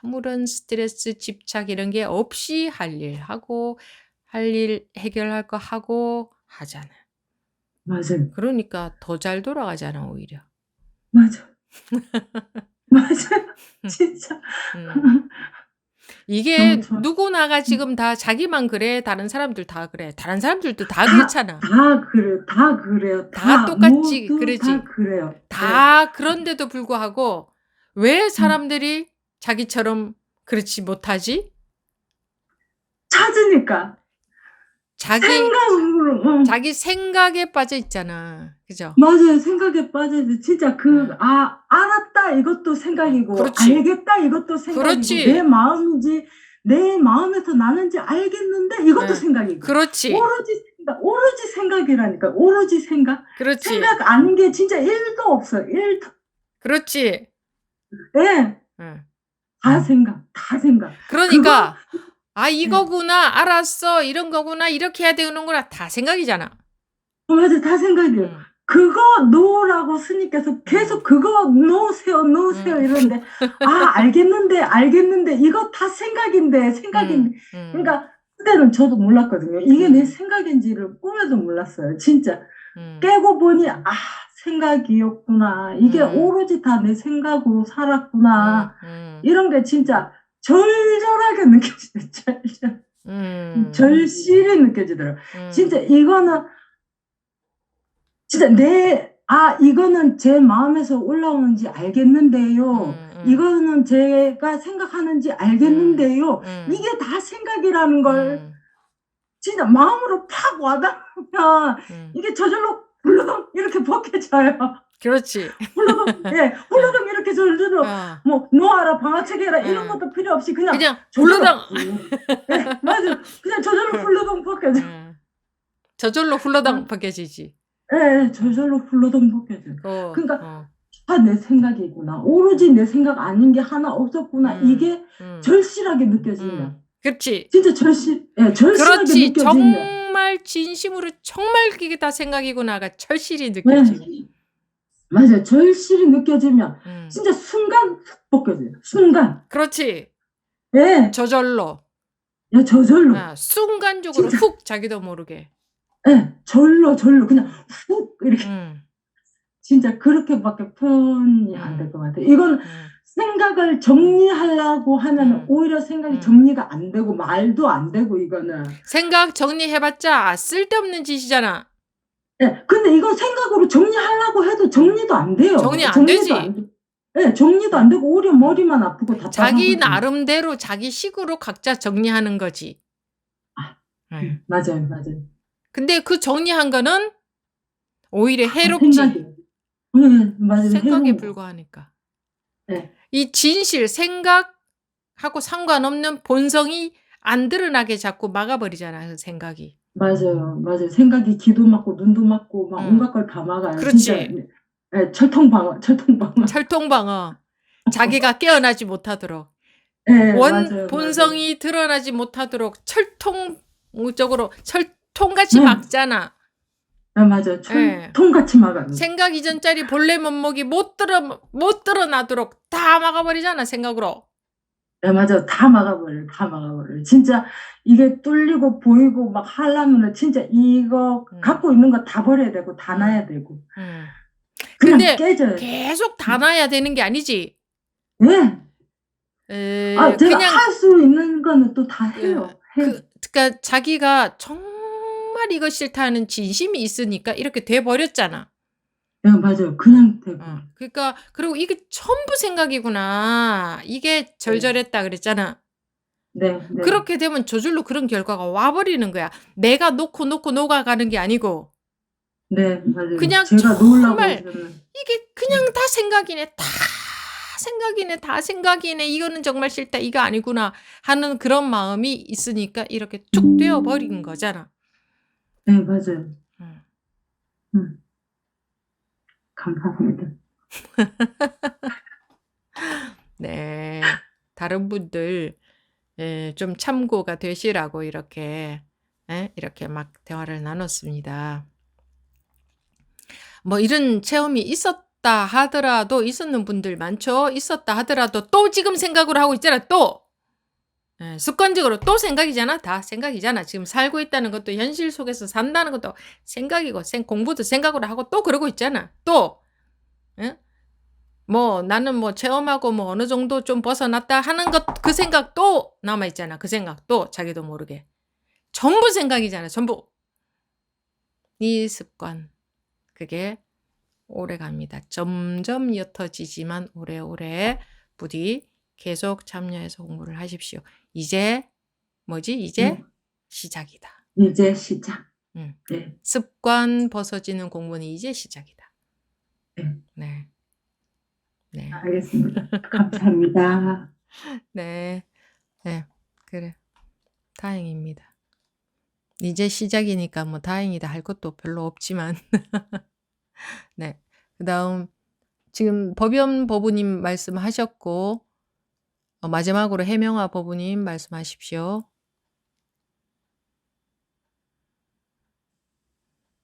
아무런 스트레스, 집착 이런 게 없이 할 일 하고 할 일 해결할 거 하고 하잖아. 맞아요. 그러니까 더 잘 돌아가잖아 오히려. 맞아요. 진짜. 이게 너무 좋아. 누구나가 지금 다 자기만 그래. 다른 사람들 다 그래. 다른 사람들도 다 그렇잖아. 다 그래요. 다 그래요. 다 똑같지. 모두 그러지. 다 그래요. 네. 다 그런데도 불구하고 왜 사람들이 자기처럼 그렇지 못하지? 찾으니까 자기 생각으로 자기 생각에 빠져 있잖아. 그죠? 맞아요. 생각에 빠져서 진짜 응. 알았다 이것도 생각이고 그렇지. 알겠다 이것도 생각이고 그렇지. 내 마음인지 내 마음에서 나는지 알겠는데 이것도 응. 생각이고 그렇지. 오로지 생각이라니까. 오로지 생각. 그렇지. 생각 아닌 게 진짜 1도 없어요. 1도. 그렇지. 예. 응. 다 생각. 다 생각. 그러니까 이거구나. 알았어. 이런 거구나. 이렇게 해야 되는구나. 다 생각이잖아. 맞아. 다 생각이에요. 응. 그거 놓으라고 스님께서 계속 그거 놓으세요 이러는데 알겠는데 이거 다 생각인데 그러니까 그때는 저도 몰랐거든요. 이게 내 생각인지를 꿈에도 몰랐어요. 진짜 깨고 보니 생각이었구나. 이게 오로지 다 내 생각으로 살았구나. 이런 게 진짜 절절하게 느껴지더라고요. 절실히 느껴지더라고요. 진짜 이거는 진짜 이거는 제 마음에서 올라오는지 알겠는데요. 이거는 제가 생각하는지 알겠는데요. 이게 다 생각이라는 걸 진짜 마음으로 팍 와닿으면 이게 저절로 훌러덩 이렇게 벗겨져요. 그렇지. 훌러덩 이렇게 저절로 뭐 놓아라, 방아책해라 이런 것도 필요 없이 그냥 훌러덩. 네, 맞아. 그냥 저절로 훌러덩 벗겨져. 저절로 훌러덩 벗겨지지. 네, 저절로 훌러덩 벗겨져요. 그러니까 내 생각이구나. 오로지 내 생각 아닌 게 하나 없었구나. 이게 절실하게 느껴지면. 그렇지. 진짜 절실하게 그렇지. 느껴지면. 정말 진심으로 정말 그게 다 생각이구나가 절실히 느껴지면. 네. 맞아요. 절실히 느껴지면 진짜 순간 벗겨져요. 순간. 그렇지. 네. 저절로. 저절로. 순간적으로 진짜. 훅 자기도 모르게. 네. 절로 그냥 훅 이렇게. 진짜 그렇게밖에 표현이 안 될 것 같아요. 이건 생각을 정리하려고 하면 오히려 생각이 정리가 안 되고 말도 안 되고 이거는. 생각 정리해봤자 쓸데없는 짓이잖아. 네, 근데 이건 생각으로 정리하려고 해도 정리도 안 돼요. 정리 안 되지. 네, 정리도 안 되고 오히려 머리만 아프고 답답하고. 자기 나름대로 자기 식으로 각자 정리하는 거지. 맞아요. 근데 그 정리한 거는 오히려 해롭지. 생각이에요. 맞아요. 생각에 불과하니까. 네. 이 진실, 생각하고 상관없는 본성이 안 드러나게 자꾸 막아버리잖아, 그 생각이. 맞아요. 생각이 귀도 막고 눈도 막고 막 온갖 걸 다 막아요. 그렇지. 진짜. 네, 철통방어. 자기가 깨어나지 못하도록. 네, 맞아요. 본성이 드러나지 못하도록 철통같이 막잖아. 맞아요. 철통같이 막아요. 생각 이전짜리 본래 면목이 못 드러나도록 다 막아버리잖아, 생각으로. 네, 맞아요. 다 막아버려요. 진짜 이게 뚫리고 보이고 막 하려면은 진짜 이거 갖고 있는 거 다 버려야 되고 다 놔야 되고. 근데 깨져요. 계속 다 놔야 되는 게 아니지. 네. 제가 그냥 할 수 있는 거는 또 다 해요. 그러니까 자기가 정말 이거 싫다는 진심이 있으니까 이렇게 돼 버렸잖아. 네, 맞아요. 그냥 되고. 그러니까 그리고 이게 전부 생각이구나. 이게 절절했다 그랬잖아. 네. 그렇게 되면 저절로 그런 결과가 와버리는 거야. 내가 놓고 녹아가는 게 아니고. 네, 맞아요. 그냥 제가 정말 놓으려고 이게 그냥 다 생각이네. 다 생각이네. 이거는 정말 싫다. 이거 아니구나 하는 그런 마음이 있으니까 이렇게 쭉 되어버린 거잖아. 네, 맞아요. 감사합니다. 네. 다른 분들 좀 참고가 되시라고 이렇게 막 대화를 나눴습니다. 뭐 이런 체험이 있었다 하더라도 있었는 분들 많죠. 있었다 하더라도 또 지금 생각으로 하고 있잖아. 또 습관적으로 또 생각이잖아. 다 생각이잖아. 지금 살고 있다는 것도 현실 속에서 산다는 것도 생각이고 공부도 생각으로 하고 또 그러고 있잖아. 또 뭐 나는 뭐 체험하고 뭐 어느 정도 좀 벗어났다 하는 것, 그 생각도 남아있잖아. 그 생각도 자기도 모르게. 전부 생각이잖아. 전부. 이 습관. 그게 오래 갑니다. 점점 옅어지지만 오래오래 부디 계속 참여해서 공부를 하십시오. 이제 뭐지? 이제 시작이다. 이제 시작. 음. 네. 습관 벗어지는 공부는 이제 시작이다. 네. 네. 네. 알겠습니다. 감사합니다. 네. 네. 그래. 다행입니다. 이제 시작이니까 뭐 다행이다 할 것도 별로 없지만. 네. 그다음 지금 법연 법우님 말씀하셨고 마지막으로 해명화 법우님 말씀하십시오.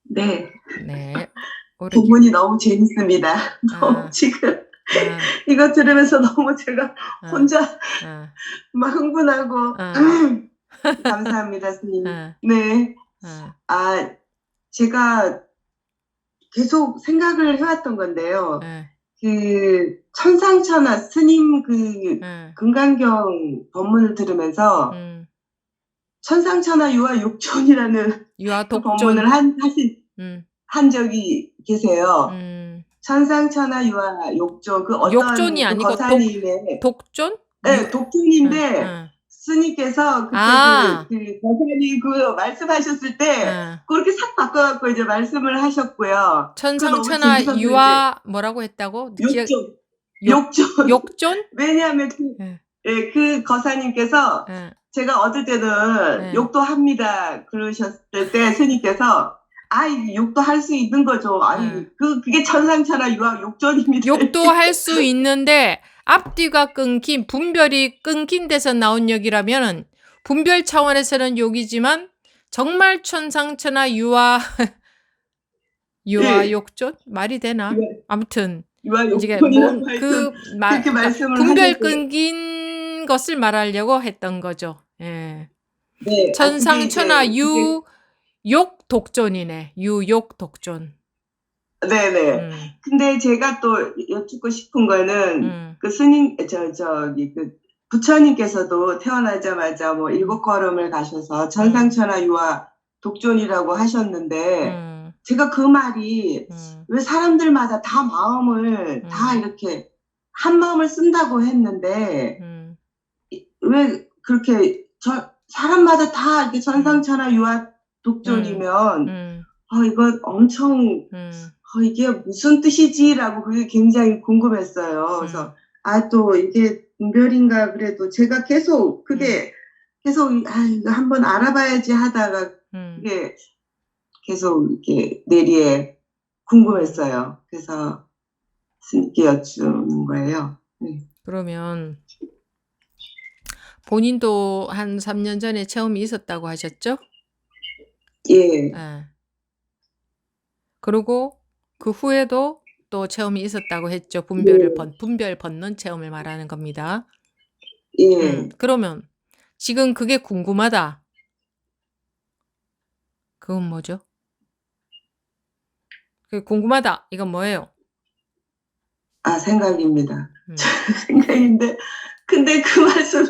네. 네. 부분이 너무 재밌습니다. 지금 이거 들으면서 너무 제가 혼자 막 흥분하고 감사합니다, 스님. 네. 제가 계속 생각을 해왔던 건데요. 그 천상천하 스님 그 금강경 법문을 들으면서 천상천하 유아 욕존이라는 그 법문을 한 적이 계세요. 천상천하 유아 욕존, 그 어떤 욕존이 그 아니고 거사님의 독존? 네, 독존인데 스님께서 그때 그 거사님 그 말씀하셨을 때 그렇게 싹 바꿔갖고 이제 말씀을 하셨고요. 천상천하 유아 뭐라고 했다고? 욕존. 욕존? 왜냐하면 그 거사님께서 제가 어떨 때는 욕도 합니다 그러셨을 때 스님께서 욕도 할 수 있는 거죠. 그게 천상천하 유아 욕존입니다. 욕도 할 수 있는데 앞뒤가 끊긴, 분별이 끊긴 데서 나온 욕이라면 분별 차원에서는 욕이지만 정말 천상천하 유아 욕존? 말이 되나? 아무튼 유아 이제 욕존이라고 그렇게 분별 끊긴 것을 말하려고 했던 거죠. 예. 네, 천상천하 유욕 독존이네. 유욕 독존. 네네. 근데 제가 또 여쭙고 싶은 거는 그 스님 그 부처님께서도 태어나자마자 뭐 7걸음을 가셔서 천상천하 유아 독존이라고 하셨는데 제가 그 말이 왜 사람들마다 다 마음을 다 이렇게 한 마음을 쓴다고 했는데 왜 그렇게 사람마다 다 이렇게 천상천하 유아 독존이면 이거 엄청 이게 무슨 뜻이지라고 그게 굉장히 궁금했어요. 그래서 또 이게 분별인가 그래도 제가 계속 그게 계속 이거 한번 알아봐야지 하다가 그게 계속 이렇게 내리에 궁금했어요. 그래서 스님께 여쭈는 거예요. 네. 그러면 본인도 한 3년 전에 체험이 있었다고 하셨죠? 예. 그리고 그 후에도 또 체험이 있었다고 했죠. 분별 벗는 체험을 말하는 겁니다. 예. 그러면 지금 그게 궁금하다. 그건 뭐죠? 그게 궁금하다. 이건 뭐예요? 생각입니다. 생각인데 근데 그 말씀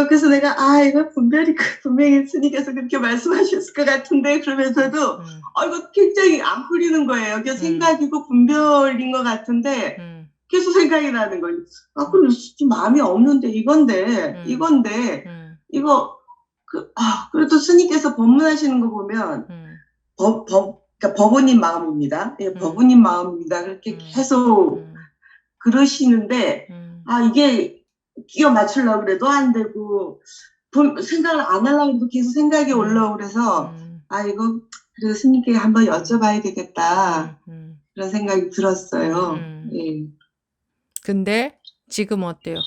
그래서 내가 이거 분명히 스님께서 그렇게 말씀하셨을 것 같은데 그러면서도 이거 굉장히 안 풀리는 거예요. 그게 생각이고 분별인 것 같은데 계속 생각이 나는 거예요. 그럼 마음이 없는데 이건데 이거 그래도 스님께서 법문하시는 거 보면 그러니까 법원님 마음입니다. 예, 법원님 마음입니다. 그렇게 계속 그러시는데 이게 끼워 맞추려고 그래도 안 되고 생각을 안 하려고 해도 계속 생각이 올라오고 그래서 이거 그래도 스님께 한번 여쭤봐야 되겠다 그런 생각이 들었어요. 예. 근데 지금 어때요?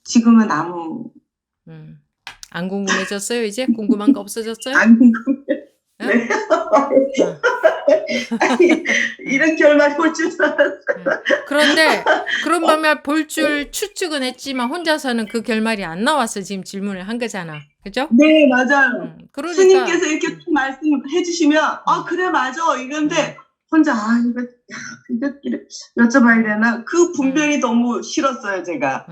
지금은 아무 안 궁금해졌어요? 이제 궁금한 거 없어졌어요? 안 궁금해. 네. 이런 결말이 올 줄 알았어요. 그런데 그런 결말 볼 줄 추측은 했지만 혼자서는 그 결말이 안 나와서 지금 질문을 한 거잖아. 그죠? 네, 맞아요. 그러니까 스님께서 이렇게 말씀해 주시면 그래 맞아 이건데 혼자 이거 여쭤봐야 되나? 그 분별이 너무 싫었어요, 제가.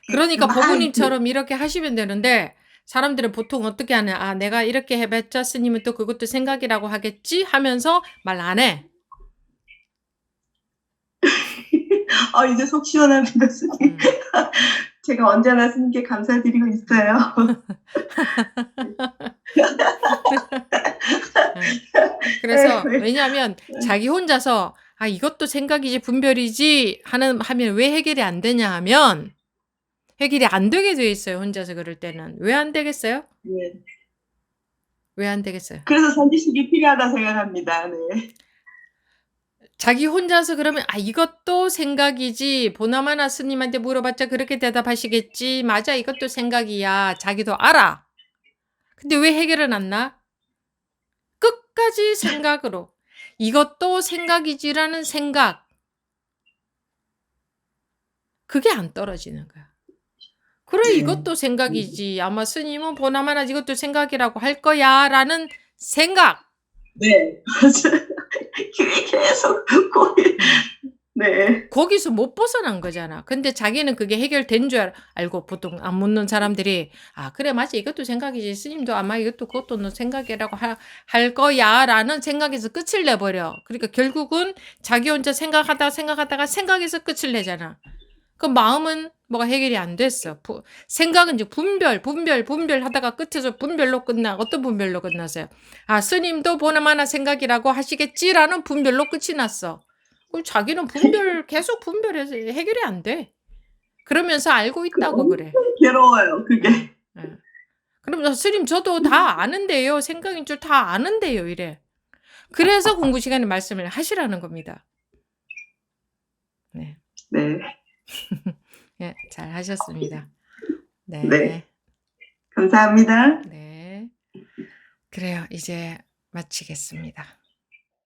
그러니까 막 보부님처럼 이렇게 하시면 되는데 사람들은 보통 어떻게 하냐? 아, 내가 이렇게 해봤자 스님은 또 그것도 생각이라고 하겠지 하면서 말 안 해. 이제 속 시원합니다, 스님. 제가 언제나 스님께 감사드리고 있어요. 그래서 왜냐하면 자기 혼자서 아, 이것도 생각이지 분별이지 하면 왜 해결이 안 되냐 하면 해결이 안 되게 돼 있어요. 혼자서 그럴 때는. 왜 안 되겠어요? 네. 왜 안 되겠어요? 그래서 선지식이 필요하다 생각합니다. 네. 자기 혼자서 그러면 아, 이것도 생각이지. 보나마나 스님한테 물어봤자 그렇게 대답하시겠지. 맞아, 이것도 생각이야. 자기도 알아. 근데 왜 해결은 안 나? 끝까지 생각으로. 이것도 생각이지라는 생각. 그게 안 떨어지는 거야. 그래, 네. 이것도 생각이지. 아마 스님은 보나마나 이것도 생각이라고 할 거야. 라는 생각. 네, 맞아요. 그게 계속 고민. 네. 거기서 못 벗어난 거잖아. 근데 자기는 그게 해결된 줄 알고 보통 안 묻는 사람들이 아, 그래, 맞아. 이것도 생각이지. 스님도 아마 이것도 그것도 너 생각이라고 할 거야. 라는 생각에서 끝을 내버려. 그러니까 결국은 자기 혼자 생각하다가 생각에서 끝을 내잖아. 그 마음은 뭐가 해결이 안 됐어. 생각은 이제 분별 하다가 끝에서 분별로 어떤 분별로 끝났어요? 아, 스님도 보나마나 생각이라고 하시겠지라는 분별로 끝이 났어. 그리고 자기는 계속 분별해서 해결이 안 돼. 그러면서 알고 있다고 그래. 괴로워요, 그게. 예. 그러면서 스님 저도 다 아는데요. 생각인 줄 다 아는데요. 이래. 그래서 공부 시간에 말씀을 하시라는 겁니다. 네. 네. 예, 잘 하셨습니다. 네. 네. 감사합니다. 네. 그래요. 이제 마치겠습니다.